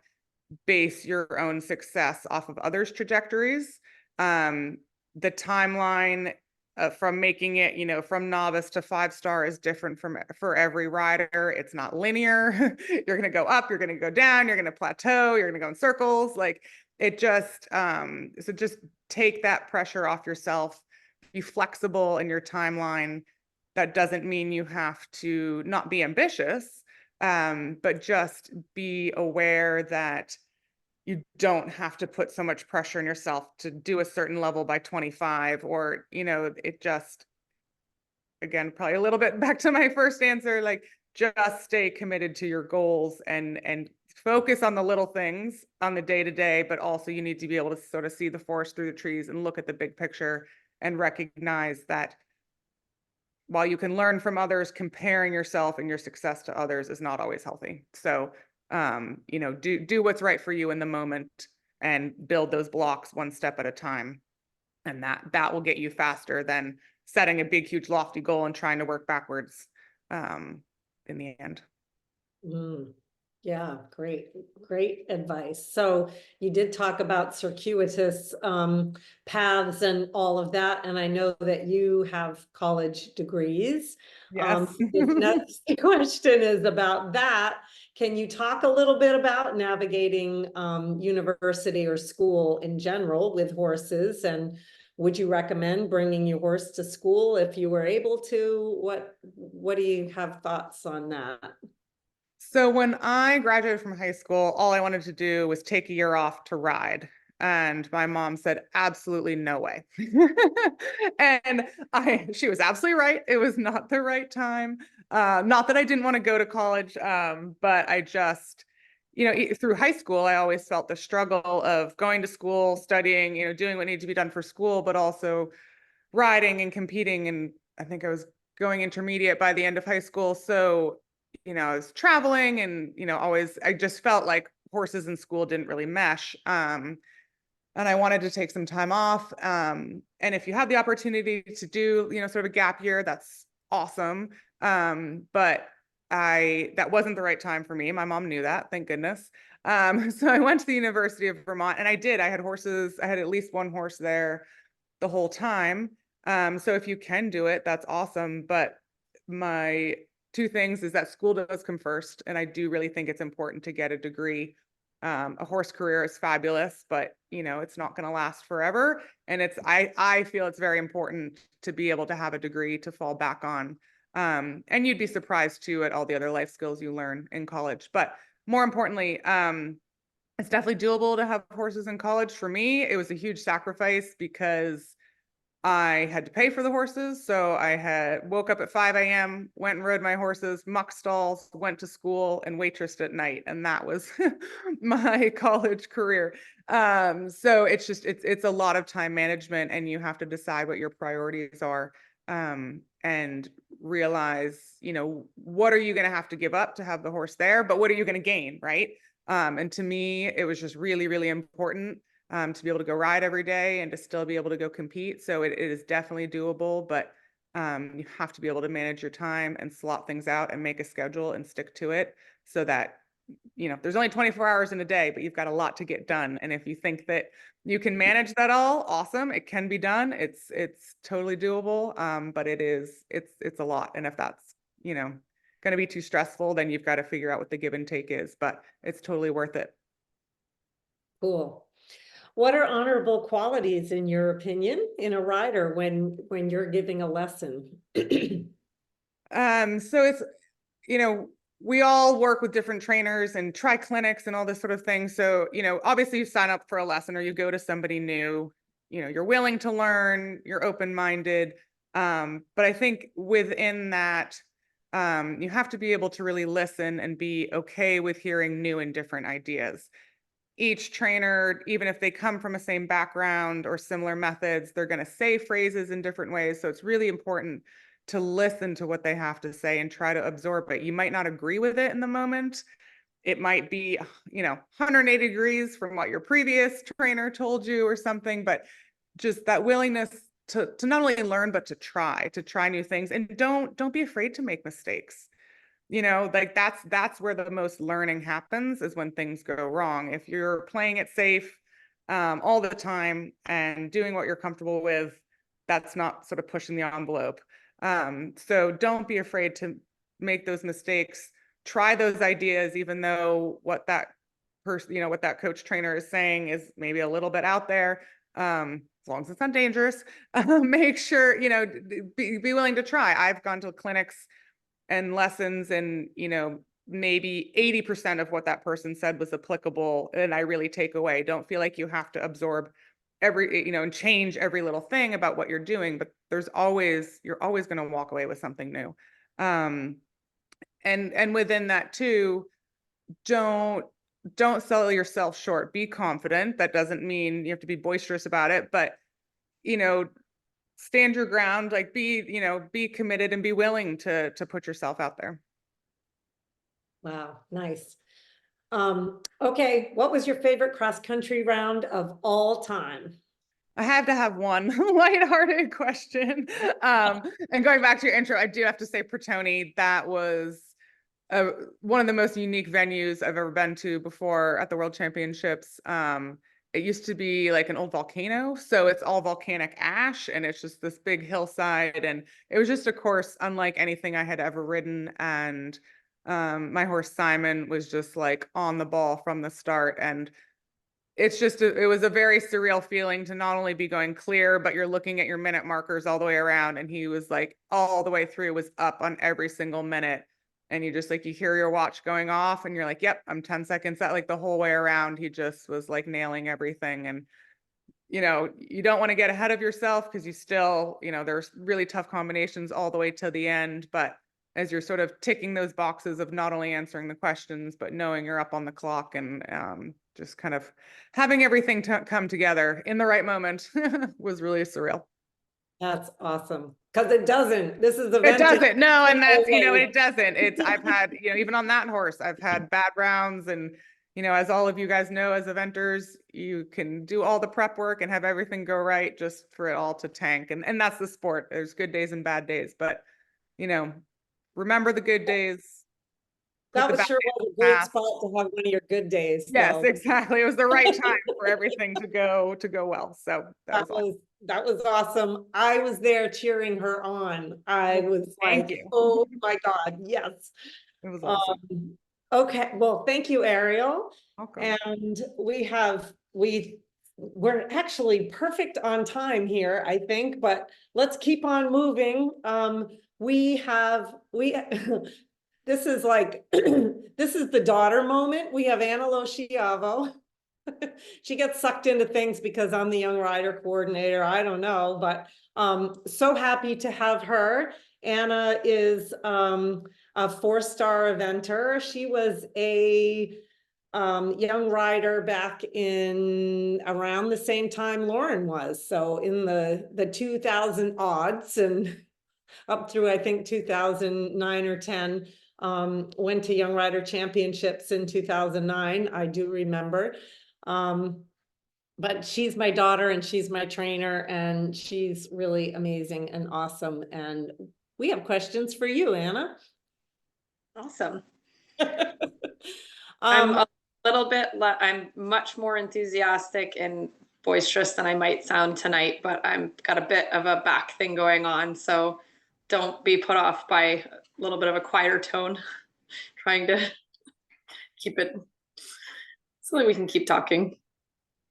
base your own success off of others' trajectories. The timeline from making it, you know, from novice to 5-star is different for every rider. It's not linear. You're going to go up, you're going to go down, you're going to plateau, you're going to go in circles. Like, it just, so just take that pressure off yourself, be flexible in your timeline. That doesn't mean you have to not be ambitious, but just be aware that you don't have to put so much pressure on yourself to do a certain level by 25, or, you know, it just, again, probably a little bit back to my first answer, like, just stay committed to your goals and focus on the little things on the day-to-day, but also you need to be able to sort of see the forest through the trees and look at the big picture and recognize that while you can learn from others, comparing yourself and your success to others is not always healthy. So, you know, do what's right for you in the moment and build those blocks one step at a time. And that will get you faster than setting a big, huge, lofty goal and trying to work backwards in the end. Yeah, great advice. So you did talk about circuitous paths and all of that, and I know that you have college degrees. Yes. The next question is about that. Can you talk a little bit about navigating university or school in general with horses, and would you recommend bringing your horse to school if you were able to? What do you have thoughts on that? So when I graduated from high school, all I wanted to do was take a year off to ride. And my mom said, absolutely no way. And she was absolutely right. It was not the right time. Not that I didn't want to go to college, but I just, through high school, I always felt the struggle of going to school, studying, doing what needed to be done for school, but also riding and competing. And I think I was going intermediate by the end of high school. So, I was traveling and, I just felt like horses and school didn't really mesh. And I wanted to take some time off. And if you have the opportunity to do, sort of a gap year, that's awesome. But that wasn't the right time for me. My mom knew that, thank goodness. So I went to the University of Vermont, and I had horses. I had at least one horse there the whole time. So if you can do it, that's awesome. But my two things is that school does come first. And I do really think it's important to get a degree. A horse career is fabulous, but it's not going to last forever. And I feel it's very important to be able to have a degree to fall back on. And you'd be surprised too at all the other life skills you learn in college. But more importantly, it's definitely doable to have horses in college. For me, it was a huge sacrifice because I had to pay for the horses. So I woke up at 5 a.m., went and rode my horses, muck stalls, went to school, and waitressed at night. And that was my college career. So it's a lot of time management, and you have to decide what your priorities are, and realize, what are you going to have to give up to have the horse there, but what are you going to gain, right? And to me, it was just really, really important to be able to go ride every day and to still be able to go compete. So it is definitely doable, but you have to be able to manage your time and slot things out and make a schedule and stick to it, so that, there's only 24 hours in a day, but you've got a lot to get done. And if you think that you can manage that all, awesome. It can be done. It's totally doable. But it's a lot. And if that's, going to be too stressful, then you've got to figure out what the give and take is, but it's totally worth it. Cool. What are honorable qualities, in your opinion, in a rider when you're giving a lesson? So it's, we all work with different trainers and try clinics and all this sort of thing. So, obviously you sign up for a lesson or you go to somebody new, you're willing to learn, you're open-minded. But I think within that, you have to be able to really listen and be okay with hearing new and different ideas. Each trainer, even if they come from a same background or similar methods, they're going to say phrases in different ways. So it's really important to listen to what they have to say and try to absorb it. You might not agree with it in the moment. It might be, 180 degrees from what your previous trainer told you or something, but just that willingness to not only learn, but to try new things. And don't be afraid to make mistakes. Like that's where the most learning happens, is when things go wrong. If you're playing it safe all the time and doing what you're comfortable with, that's not sort of pushing the envelope. So don't be afraid to make those mistakes. Try those ideas, even though what that person, what that coach trainer is saying is maybe a little bit out there. As long as it's not dangerous, make sure, be willing to try. I've gone to clinics and lessons, and maybe 80% of what that person said was applicable, and I really take away. Don't feel like you have to absorb every, and change every little thing about what you're doing, but you're always going to walk away with something new. And within that too, don't sell yourself short. Be confident. That doesn't mean you have to be boisterous about it, but stand your ground, like be committed and be willing to put yourself out there. Wow, nice. Okay, what was your favorite cross-country round of all time? I have to have one lighthearted question. And going back to your intro, I do have to say Pretoni, that was one of the most unique venues I've ever been to before at the World Championships. It used to be like an old volcano, so it's all volcanic ash, and it's just this big hillside, and it was just a course unlike anything I had ever ridden. And my horse Simon was just like on the ball from the start, and it was a very surreal feeling to not only be going clear, but you're looking at your minute markers all the way around, and he was like all the way through, was up on every single minute. and you just like, you hear your watch going off and you're like, yep, I'm 10 seconds out. Like the whole way around, he just was like nailing everything. And, you know, you don't want to get ahead of yourself because you still, you know, there's really tough combinations all the way to the end. But as you're sort of ticking those boxes of not only answering the questions, but knowing you're up on the clock and just kind of having everything come together in the right moment was really surreal. That's awesome. Because it doesn't. This is the It doesn't. No, and that's, you know, always. it doesn't. It's, I've had, you know, even on that horse, I've had bad rounds. And, you know, as all of you guys know, as eventers, you can do all the prep work and have everything go right just for it all to tank. And that's the sport. There's good days and bad days. But, you know, remember the good days. That was sure was a great spot to have one of your good days. Yes, though. exactly. It was the right time for everything to go well. So that was awesome. That was awesome. I was there cheering her on. I was Thank like, you. oh my God, yes. It was awesome. Okay, well, thank you, Ariel. Welcome. And we're actually perfect on time here, I think, but let's keep on moving. This is like, this is the daughter moment. We have Anna Loschiavo. She gets sucked into things because I'm the Young Rider coordinator. I don't know, but so happy to have her. Anna is a 4-star eventer. She was a Young Rider back in around the same time Lauren was. So in the 2000 odds and up through, I think, 2009 or 10, went to Young Rider Championships in 2009. I do remember. But she's my daughter and she's my trainer and she's really amazing and awesome. And we have questions for you, Anna. Awesome. I'm a little bit, I'm much more enthusiastic and boisterous than I might sound tonight, but I'm got a bit of a back thing going on. So don't be put off by a little bit of a quieter tone, trying to keep it so that we can keep talking.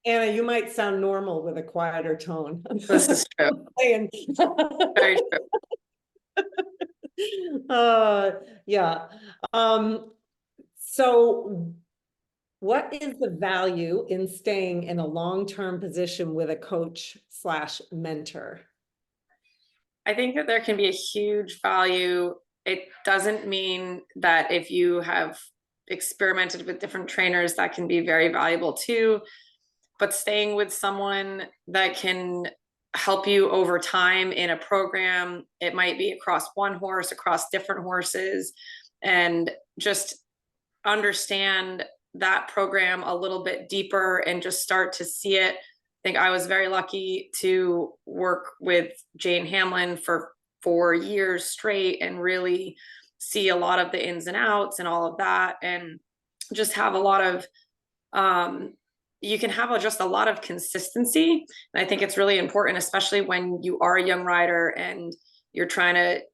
Anna, you might sound normal with a quieter tone. This is true. Very true. Yeah. So what is the value in staying in a long-term position with a coach / mentor? I think that there can be a huge value. It doesn't mean that if you have experimented with different trainers, that can be very valuable too. But staying with someone that can help you over time in a program, it might be across one horse, across different horses, and just understand that program a little bit deeper and just start to see it. I think I was very lucky to work with Jane Hamlin for 4 years straight and really see a lot of the ins and outs and all of that, and just have a lot of you can have just a lot of consistency. And I think it's really important, especially when you are a young rider and you're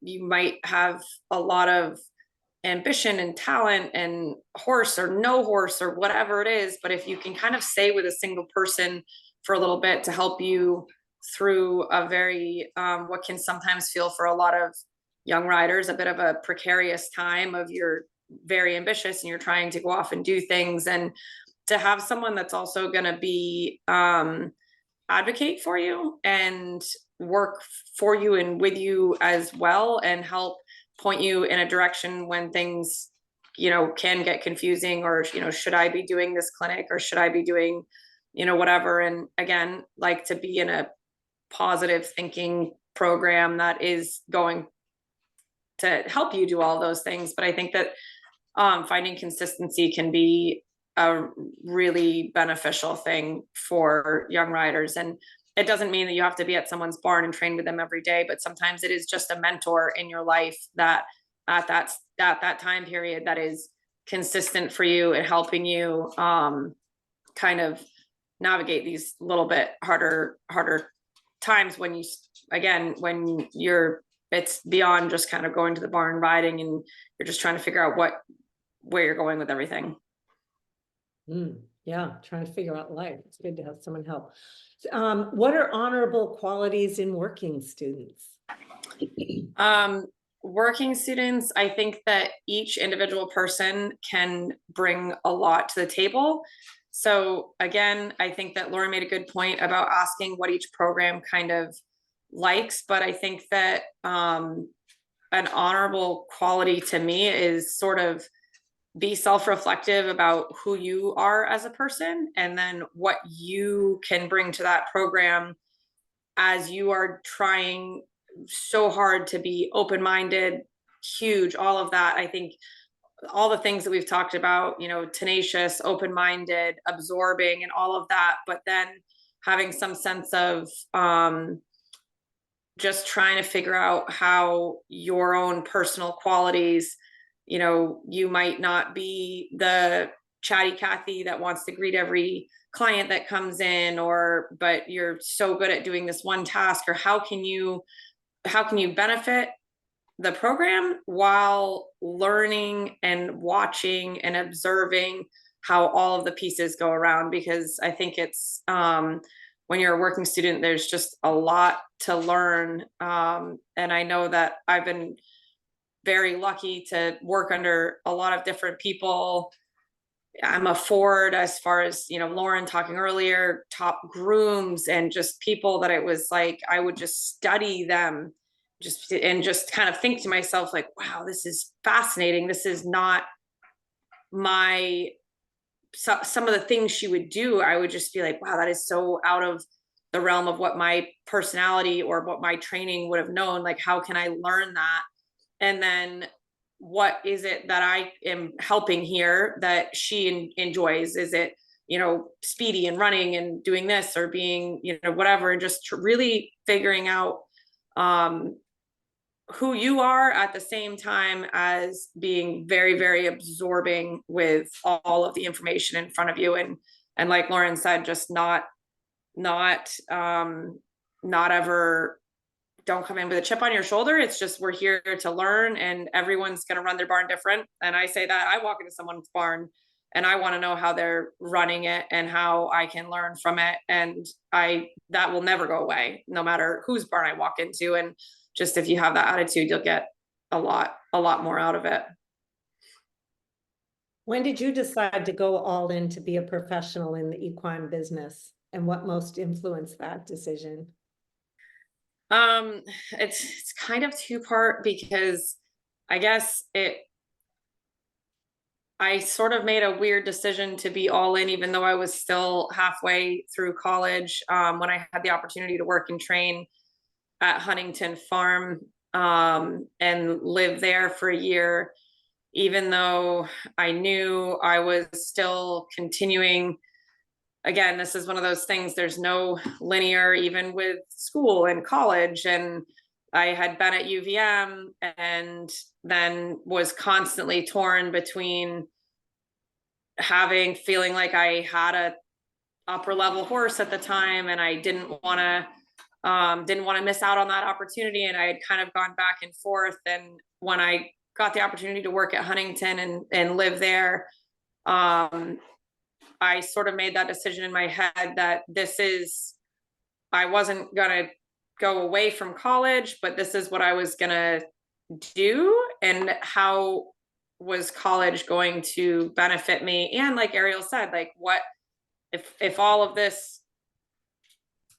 you might have a lot of ambition and talent and horse or no horse or whatever it is. But if you can kind of stay with a single person for a little bit to help you through a very, what can sometimes feel for a lot of young riders, a bit of a precarious time of you're very ambitious and you're trying to go off and do things, and to have someone that's also going to be advocate for you and work for you and with you as well, and help point you in a direction when things, you know, can get confusing, or, you know, should I be doing this clinic or should I be doing, you know, whatever. And again, like to be in a positive thinking program that is going to help you do all those things. But I think that finding consistency can be a really beneficial thing for young riders. And it doesn't mean that you have to be at someone's barn and train with them every day, but sometimes it is just a mentor in your life that at that time period that is consistent for you and helping you kind of navigate these little bit harder times when you, again, when it's beyond just kind of going to the barn riding and you're just trying to figure out where you're going with everything. Yeah, trying to figure out life. It's good to have someone help. What are honorable qualities in working students? working students, I think that each individual person can bring a lot to the table. So again, I think that Lauren made a good point about asking what each program kind of likes, but I think that an honorable quality to me is sort of be self-reflective about who you are as a person, and then what you can bring to that program as you are trying so hard to be open-minded, huge, all of that. I think all the things that we've talked about, you know, tenacious, open-minded, absorbing, and all of that, but then having some sense of just trying to figure out how your own personal qualities, you know, you might not be the chatty Cathy that wants to greet every client that comes in, or but you're so good at doing this one task, or how can you benefit the program while learning and watching and observing how all of the pieces go around. Because I think it's when you're a working student, there's just a lot to learn, and I know that I've been very lucky to work under a lot of different people. I'm a Ford, as far as, you know, Lauren talking earlier, top grooms, and just people that it was like I would just study them just kind of think to myself like, wow, this is fascinating. This is not my some of the things she would do. I would just be like, wow, that is so out of the realm of what my personality or what my training would have known. Like, how can I learn that? And then what is it that I am helping here that she enjoys? Is it, you know, speedy and running and doing this, or being, you know, whatever, and just really figuring out who you are at the same time as being very, very absorbing with all of the information in front of you. And like Lauren said, just not ever, don't come in with a chip on your shoulder. It's just, we're here to learn, and everyone's going to run their barn different. And I say that I walk into someone's barn and I want to know how they're running it and how I can learn from it. And that will never go away, no matter whose barn I walk into. And just, if you have that attitude, you'll get a lot more out of it. When did you decide to go all in to be a professional in the equine business, and what most influenced that decision? It's kind of two-part, because I guess I sort of made a weird decision to be all in, even though I was still halfway through college, when I had the opportunity to work and train at Huntington Farm, and live there for a year, even though I knew I was still continuing. Again, this is one of those things, there's no linear, even with school and college. And I had been at UVM and then was constantly torn between feeling like I had a upper level horse at the time, and I didn't want to miss out on that opportunity. And I had kind of gone back and forth. And when I got the opportunity to work at Huntington and live there, I sort of made that decision in my head that I wasn't going to go away from college, but this is what I was going to do. And how was college going to benefit me? And like Ariel said, like, what if all of this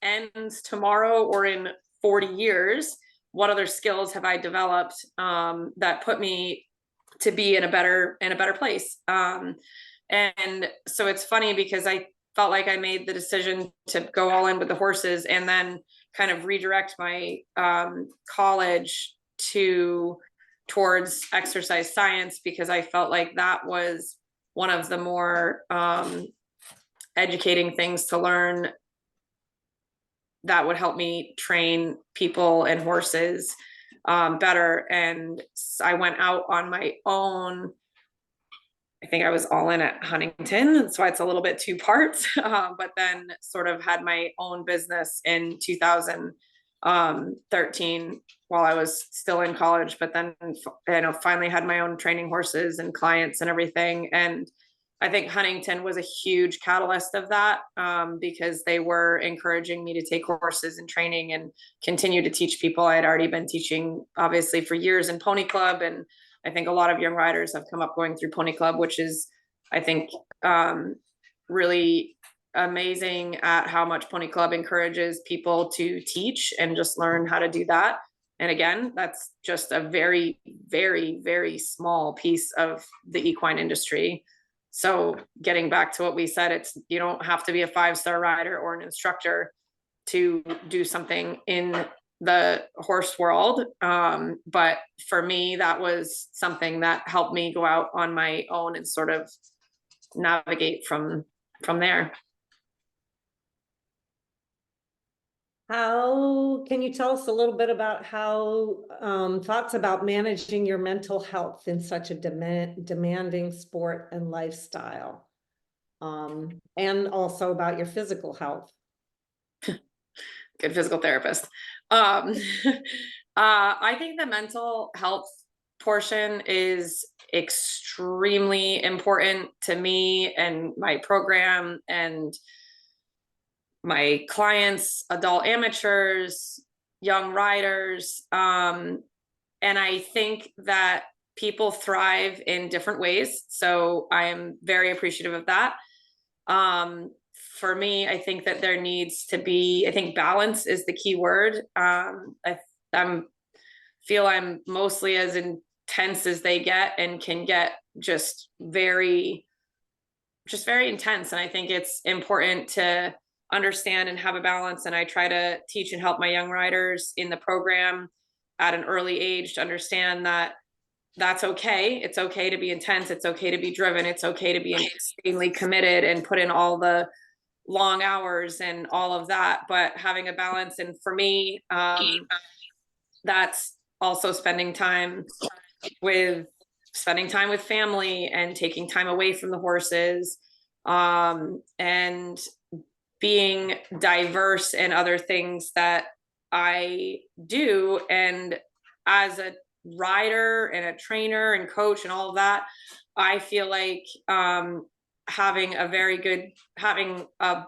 ends tomorrow or in 40 years, what other skills have I developed that put me to be in a better place? And so it's funny, because I felt like I made the decision to go all in with the horses, and then kind of redirect my college towards exercise science, because I felt like that was one of the more educating things to learn that would help me train people and horses better. And I went out on my own. I think I was all in at Huntington, that's why it's a little bit two parts, but then sort of had my own business in 2013 while I was still in college, but then, you know, finally had my own training horses and clients and everything. And I think Huntington was a huge catalyst of that, because they were encouraging me to take courses in training and continue to teach people. I had already been teaching, obviously, for years in Pony Club, and I think a lot of young riders have come up going through Pony Club, which is, I think, really amazing at how much Pony Club encourages people to teach and just learn how to do that. And again, that's just a very, very, very small piece of the equine industry. So getting back to what we said, it's, you don't have to be a 5-star rider or an instructor to do something in the horse world. But for me, that was something that helped me go out on my own and sort of navigate from there. How can you tell us a little bit about how thoughts about managing your mental health in such a demanding sport and lifestyle, and also about your physical health? Good physical therapist. I think the mental health portion is extremely important to me and my program and my clients, adult amateurs, young riders. And I think that people thrive in different ways. So I am very appreciative of that. For me, I think that there needs to be, I think balance is the key word. I feel I'm mostly as intense as they get and can get just very intense. And I think it's important to understand and have a balance. And I try to teach and help my young riders in the program at an early age to understand that that's okay. It's okay to be intense. It's okay to be driven. It's okay to be extremely committed and put in all the long hours and all of that, but having a balance. And for me, that's also spending time with family and taking time away from the horses, and being diverse in other things that I do. And as a rider and a trainer and coach and all of that, I feel like having a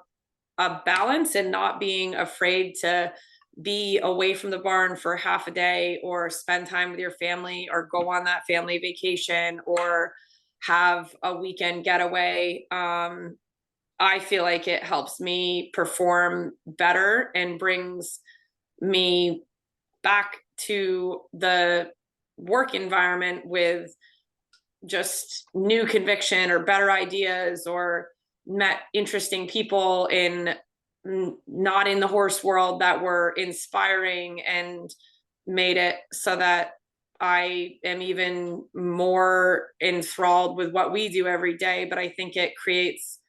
balance and not being afraid to be away from the barn for half a day or spend time with your family or go on that family vacation or have a weekend getaway. I feel like it helps me perform better and brings me back to the work environment with just new conviction or better ideas, or met interesting people not in the horse world that were inspiring and made it so that I am even more enthralled with what we do every day. But I think it creates,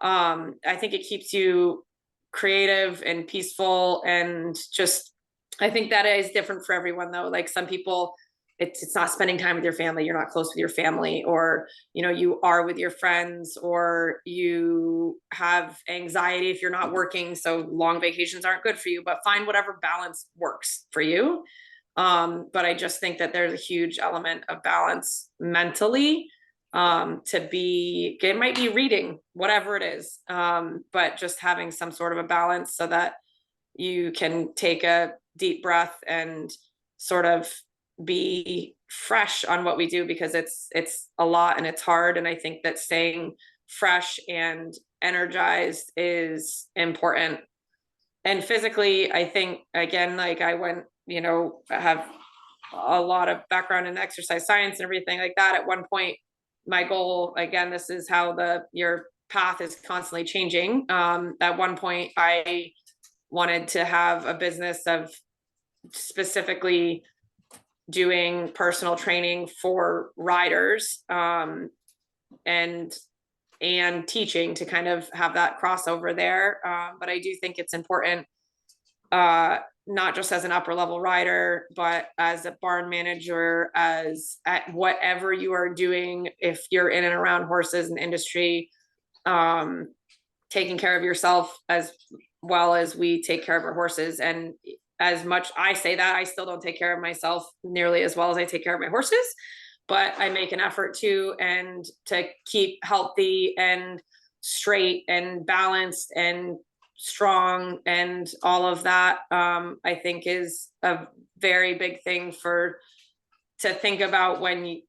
I think it keeps you creative and peaceful, and just, I think that is different for everyone though. Like some people, it's not spending time with your family. You're not close with your family, or, you are with your friends, or you have anxiety if you're not working. So long vacations aren't good for you, but find whatever balance works for you. But I just think that there's a huge element of balance mentally, it might be reading, whatever it is. But just having some sort of a balance so that you can take a deep breath and sort of be fresh on what we do, because it's a lot and it's hard. And I think that staying fresh and energized is important. And physically, I think, again, like I went, I have a lot of background in exercise science and everything like that. At one point, my goal, again, this is how your path is constantly changing. At one point, I wanted to have a business of specifically doing personal training for riders, and teaching, to kind of have that crossover there. But I do think it's important, not just as an upper level rider, but as a barn manager, as at whatever you are doing, if you're in and around horses and industry, taking care of yourself as well as we take care of our horses. And as much I say that, I still don't take care of myself nearly as well as I take care of my horses. but I make an effort to, and to keep healthy and straight and balanced and strong and all of that, I think is a very big thing to think about when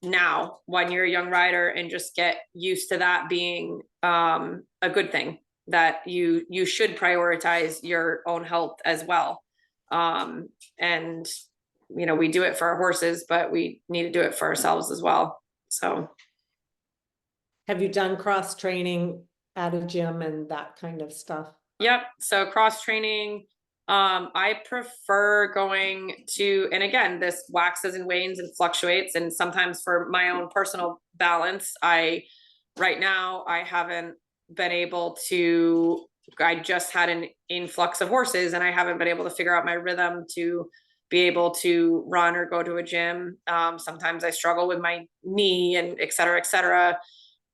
you're a young rider, and just get used to that being a good thing, that you should prioritize your own health as well. And we do it for our horses, but we need to do it for ourselves as well. So have you done cross training at a gym and that kind of stuff? Yep. So cross training, I prefer going to, and again, this waxes and wanes and fluctuates. And sometimes for my own personal balance, right now I haven't been able to, I just had an influx of horses and I haven't been able to figure out my rhythm to be able to run or go to a gym. Sometimes I struggle with my knee and et cetera, et cetera.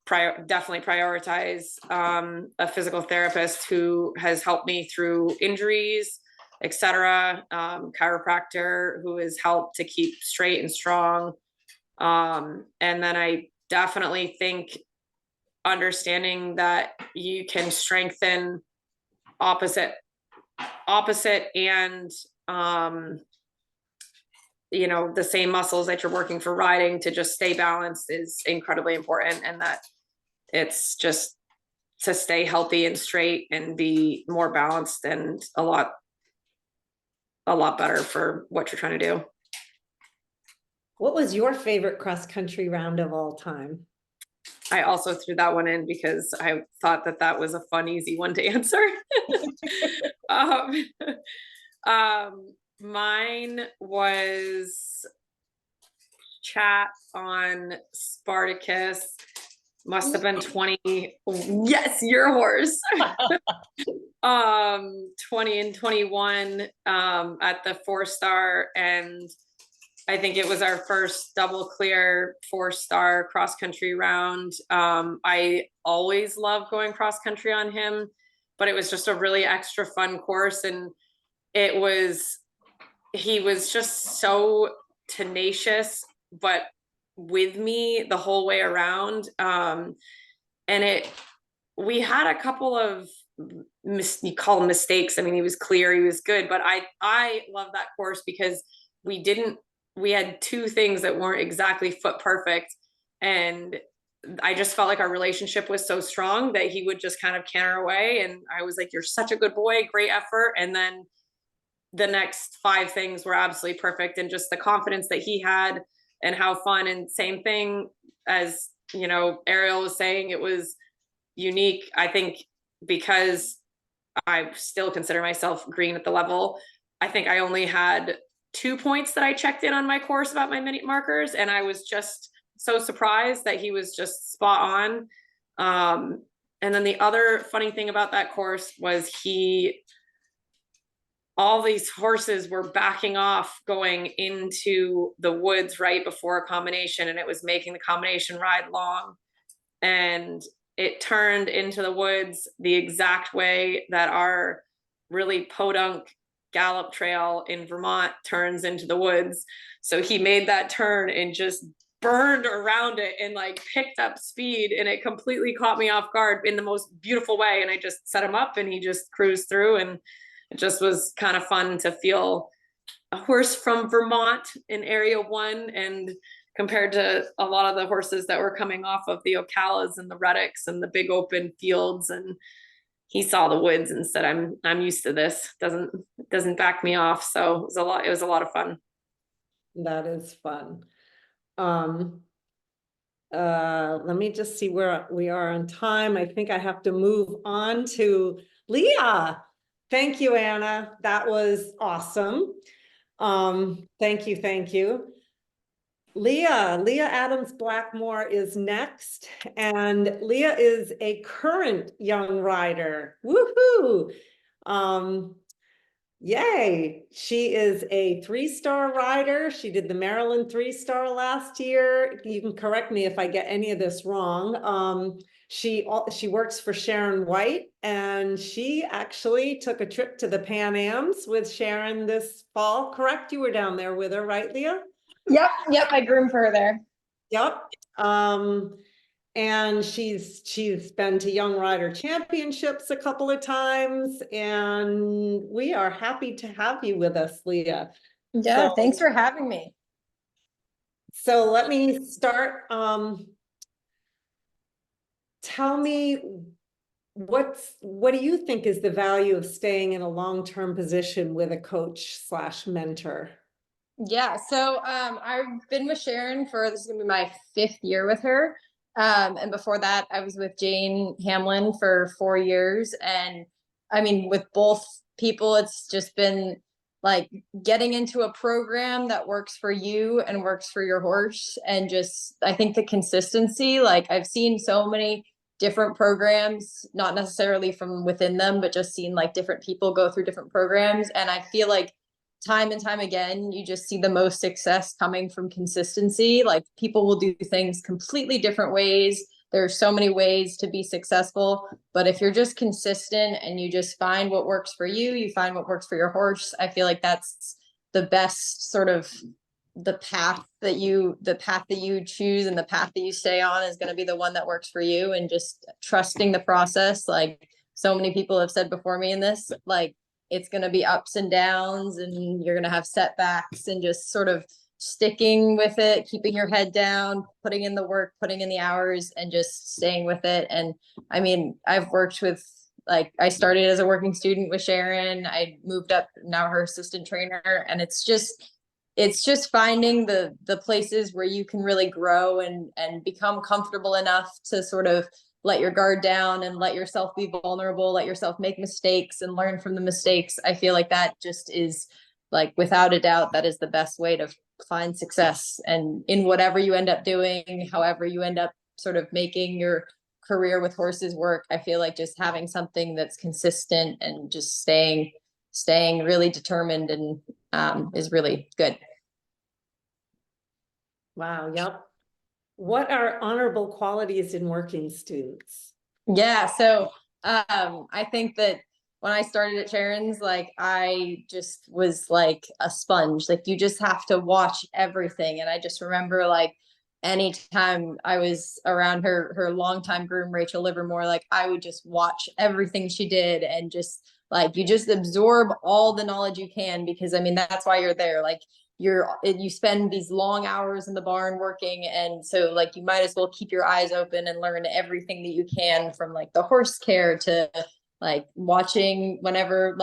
Definitely prioritize a physical therapist who has helped me through injuries, etc. Chiropractor who has helped to keep straight and strong. And then I definitely think understanding that you can strengthen opposite and the same muscles that you're working for riding to just stay balanced is incredibly important, and that it's just to stay healthy and straight and be more balanced and a lot better for what you're trying to do. What was your favorite cross country round of all time? I also threw that one in because I thought that was a fun, easy one to answer. Mine was chat on Spartacus. Must have been 20. Yes, your horse. 20 and 21 at the 4-star, and I think it was our first double clear 4-star cross country round. I always love going cross country on him, but it was just a really extra fun course, and he was just so tenacious, but with me the whole way around. And we had a couple of you call them mistakes. I mean, he was clear, he was good, but I love that course because we had two things that weren't exactly foot perfect, and I just felt like our relationship was so strong that he would just kind of canter away, and I was like, you're such a good boy, great effort. And then the next 5 things were absolutely perfect, and just the confidence that he had and how fun. And same thing as Ariel was saying, it was unique. I think because I still consider myself green at the level, I think I only had 2 points that I checked in on my course about my minute markers, and I was just so surprised that he was just spot on. And then the other funny thing about that course was all these horses were backing off going into the woods right before a combination, and it was making the combination ride long, and it turned into the woods the exact way that our really podunk gallop trail in Vermont turns into the woods. So he made that turn and just burned around it and picked up speed, and it completely caught me off guard in the most beautiful way. And I just set him up and he just cruised through, and it just was kind of fun to feel a horse from Vermont in Area 1, and compared to a lot of the horses that were coming off of the Ocalas and the Reddicks and the big open fields, and he saw the woods and said, I'm used to this. Doesn't back me off. So it was a lot of fun. That is fun. Let me just see where we are on time. I think I have to move on to Lea. Thank you, Anna. That was awesome. Thank you. Lea Adams-Blackmore is next, and Lea is a current young rider. Woohoo! Yay! She is a 3-star rider. She did the Maryland 3-star last year. You can correct me if I get any of this wrong. She works for Sharon White, and she actually took a trip to the Pan Ams with Sharon this fall. Correct? You were down there with her, right, Lea? Yep, I groomed for her there. Yep. And she's been to Young Rider Championships a couple of times, and we are happy to have you with us, Lea. Yeah, So- thanks for having me. So let me start. Tell me what do you think is the value of staying in a long-term position with a coach / mentor? Yeah, so I've been with Sharon for, this is gonna be my 5th year with her. And before that, I was with Jane Hamlin for 4 years. And I mean, with both people, it's just been like getting into a program that works for you and works for your horse. And just, I think the consistency, like I've seen so many different programs, not necessarily from within them, but just seen like different people go through different programs. And I feel like time and time again, you just see the most success coming from consistency. Like people will do things completely different ways. There's so many ways to be successful, but if you're just consistent and you just find what works for you, you find what works for your horse, I feel like that's the best sort of the path that you choose and the path that you stay on is going to be the one that works for you. And just trusting the process. Like so many people have said before me in this, like it's going to be ups and downs and you're going to have setbacks, and just sort of sticking with it, keeping your head down, putting in the work, putting in the hours, and just staying with it. And I mean, I've worked with, like, I started as a working student with Sharon. I moved up, now her assistant trainer. And it's just finding the places where you can really grow and become comfortable enough to sort of let your guard down and let yourself be vulnerable, let yourself make mistakes and learn from the mistakes. I feel like that just is, like, without a doubt, that is the best way to find success. And in whatever you end up doing, however you end up sort of making your career with horses work, I feel like just having something that's consistent and just staying really determined and is really good. Wow. Yep. What are honorable qualities in working students? Yeah, so I think that when I started at Sharon's, like I just was like a sponge. Like you just have to watch everything. And I just remember, like, anytime I was around her longtime groom, Rachel Livermore, like I would just watch everything she did, and just like you just absorb all the knowledge you can, because I mean that's why you're there. Like you spend these long hours in the barn working, and so like you might as well keep your eyes open and learn everything that you can, from like the horse care to like watching whenever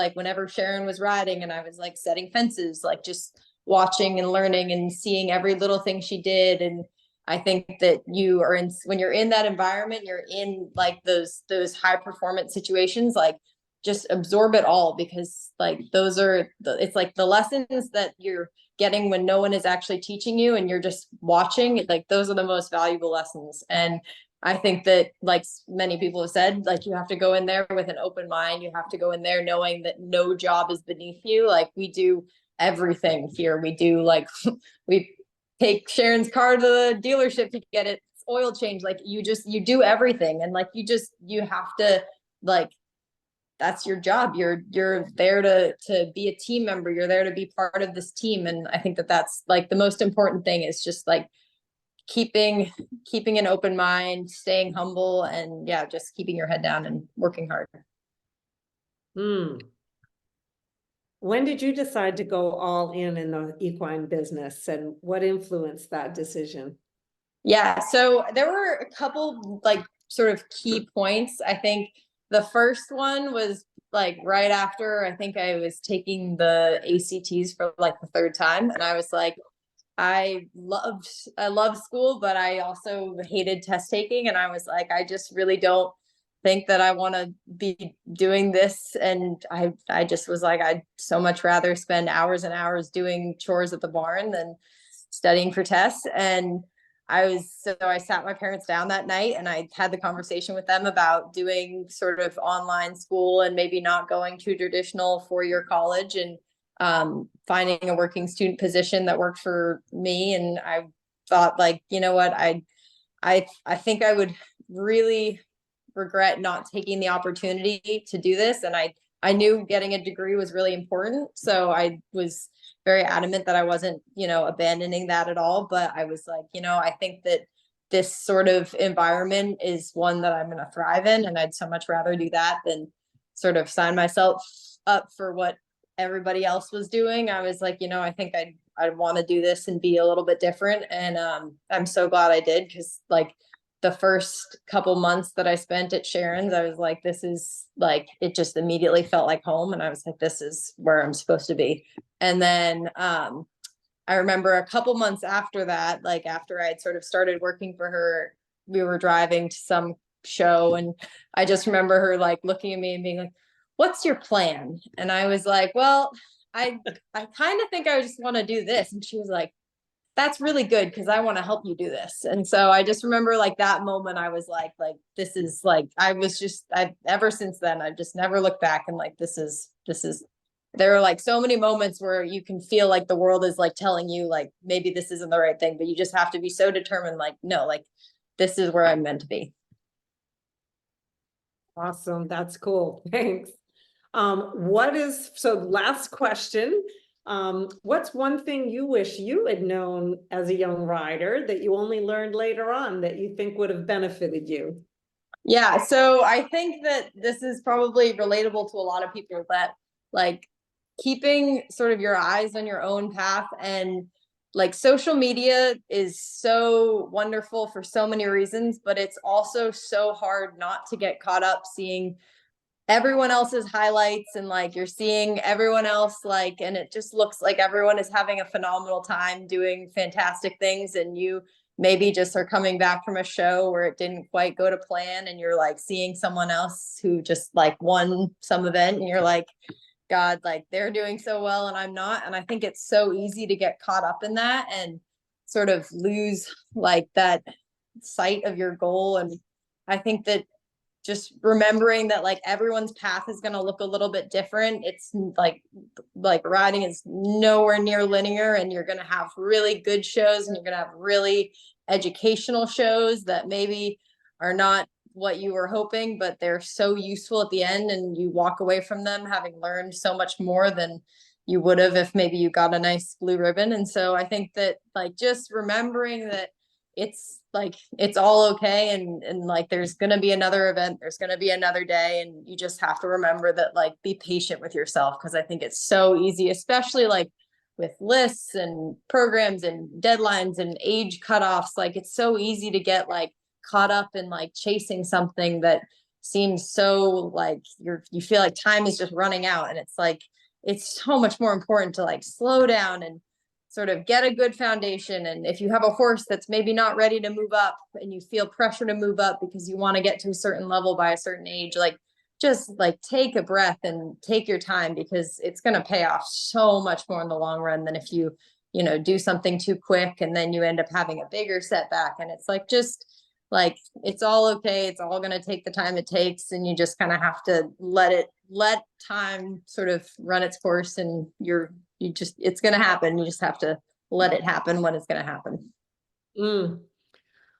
Sharon was riding and I was like setting fences, like just watching and learning and seeing every little thing she did. And I think that when you're in that environment, you're in like those high performance situations, like just absorb it all, because like it's like the lessons that you're getting when no one is actually teaching you and you're just watching, like those are the most valuable lessons. And I think that, like many people have said, like you have to go in there with an open mind. You have to go in there knowing that no job is beneath you. Like we do everything here. We do like we take Sharon's car to the dealership to get its oil change. Like you do everything, and like you have to, like, that's your job. You're there to be a team member. You're there to be part of this team. And I think that that's like the most important thing, is just like keeping an open mind, staying humble, and yeah, just keeping your head down and working hard. When did you decide to go all in the equine business, and what influenced that decision? Yeah, so there were a couple like sort of key points. I think the first one was like right after, I think I was taking the ACTs for like the 3rd time, and I was like, I love school, but I also hated test taking. And I was like, I just really don't think that I want to be doing this. And I just was like, I'd so much rather spend hours and hours doing chores at the barn than studying for tests. And I sat my parents down that night and I had the conversation with them about doing sort of online school and maybe not going to traditional 4-year college, and finding a working student position that worked for me. And I thought, like, you know what, I think I would really regret not taking the opportunity to do this. And I I knew getting a degree was really important. So I was very adamant that I wasn't, abandoning that at all. But I was like, I think that this sort of environment is one that I'm going to thrive in. And I'd so much rather do that than sort of sign myself up for what everybody else was doing. I was like, I think I want to do this and be a little bit different. And I'm so glad I did, because like the first couple months that I spent at Sharon's, I was like, this is like, it just immediately felt like home. And I was like, this is where I'm supposed to be. And then I remember a couple months after that, like after I had sort of started working for her, we were driving to some show, and I just remember her like looking at me and being like, what's your plan? And I was like, well, I kind of think I just want to do this. And she was like, that's really good, because I want to help you do this. And so I just remember like that moment, I was like, this is like, I've ever since then, I've just never looked back, and like, this is, there are like so many moments where you can feel like the world is like telling you like, maybe this isn't the right thing, but you just have to be so determined, like, no, like, this is where I'm meant to be. Awesome. That's cool. Thanks. Last question. What's one thing you wish you had known as a young rider that you only learned later on that you think would have benefited you? Yeah, so I think that this is probably relatable to a lot of people, that like keeping sort of your eyes on your own path, and like social media is so wonderful for so many reasons, but it's also so hard not to get caught up seeing everyone else's highlights, and like you're seeing everyone else, like, and it just looks like everyone is having a phenomenal time doing fantastic things, and you maybe just are coming back from a show where it didn't quite go to plan, and you're like seeing someone else who just like won some event, and you're like, God, like they're doing so well and I'm not. And I think it's so easy to get caught up in that and sort of lose like that sight of your goal. And I think that just remembering that like everyone's path is going to look a little bit different. It's like riding is nowhere near linear, and you're going to have really good shows, and you're going to have really educational shows that maybe are not what you were hoping, but they're so useful at the end, and you walk away from them having learned so much more than you would have if maybe you got a nice blue ribbon. And so I think that like just remembering that it's like it's all okay, and like there's gonna be another event, there's gonna be another day, and you just have to remember that, like, be patient with yourself, because I think it's so easy, especially like with lists and programs and deadlines and age cutoffs. Like it's so easy to get like caught up in like chasing something that seems so like you feel like time is just running out, and it's like it's so much more important to like slow down and sort of get a good foundation. And if you have a horse that's maybe not ready to move up, and you feel pressure to move up because you want to get to a certain level by a certain age, like just like take a breath and take your time, because it's going to pay off so much more in the long run than if you do something too quick and then you end up having a bigger setback. And it's like, just like, it's all okay. It's all going to take the time it takes. And you just kind of have to let time sort of run its course, and it's going to happen. You just have to let it happen when it's going to happen.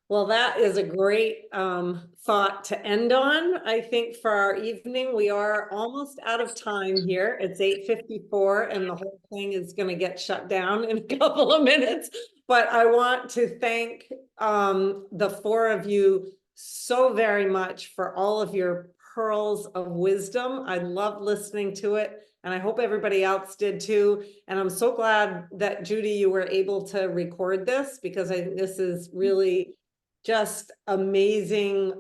Well, that is a great thought to end on. I think for our evening, we are almost out of time here. It's 8:54 and the whole thing is going to get shut down in a couple of minutes. But I want to thank the four of you so very much for all of your pearls of wisdom. I loved listening to it, and I hope everybody else did too. And I'm so glad that, Judy, you were able to record this, because I think this is really just amazing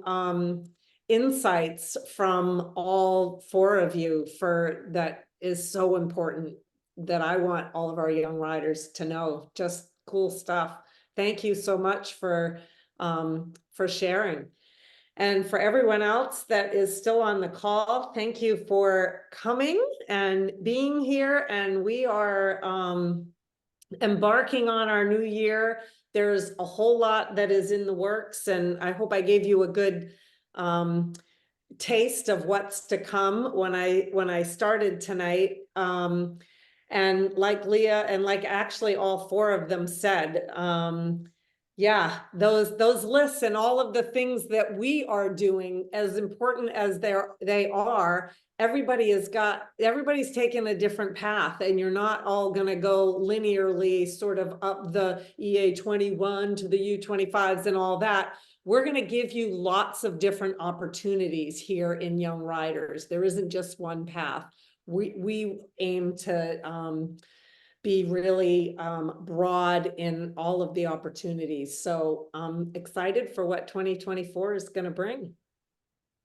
insights from all four of you. That is so important, that I want all of our young riders to know. Just cool stuff. Thank you so much for sharing. And for everyone else that is still on the call, thank you for coming and being here. And we are embarking on our new year. There's a whole lot that is in the works, and I hope I gave you a good taste of what's to come when I started tonight. And like Lea and like actually all four of them said, Yeah, those lists and all of the things that we are doing, as important as they are, everybody's taken a different path, and you're not all going to go linearly sort of up the EA 21 to the U25s and all that. We're going to give you lots of different opportunities here in Young Riders. There isn't just one path. We aim to be really broad in all of the opportunities. So I'm excited for what 2024 is going to bring.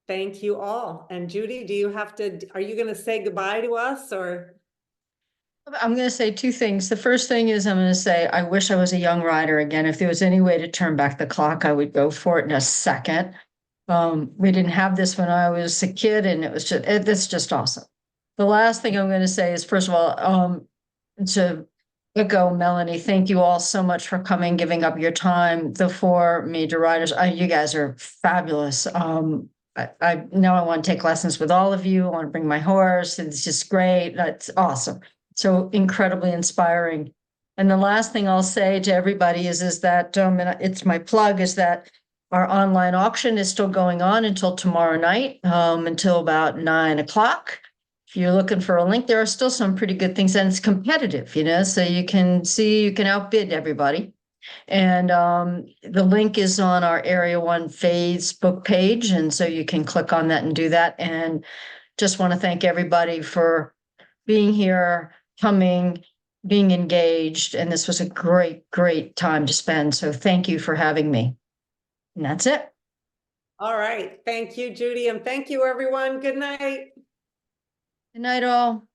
Thank you all. And Judy, are you going to say goodbye to us, or? I'm going to say two things. The first thing is I'm going to say, I wish I was a young rider again. If there was any way to turn back the clock, I would go for it in a second. We didn't have this when I was a kid, and it's just awesome. The last thing I'm going to say is, first of all, to echo Melanie, thank you all so much for coming, giving up your time. The 4 major riders, you guys are fabulous. I now I want to take lessons with all of you. I want to bring my horse. It's just great. That's awesome. So incredibly inspiring. And the last thing I'll say to everybody is that, and it's my plug, is that our online auction is still going on until tomorrow night, until about 9 o'clock. If you're looking for a link, there are still some pretty good things, and it's competitive, so you can outbid everybody. And the link is on our Area 1 Facebook page, and so you can click on that and do that. And just want to thank everybody for being here, coming, being engaged, and this was a great, great time to spend. So thank you for having me. And that's it. All right. Thank you, Judy, and thank you, everyone. Good night. Good night, all.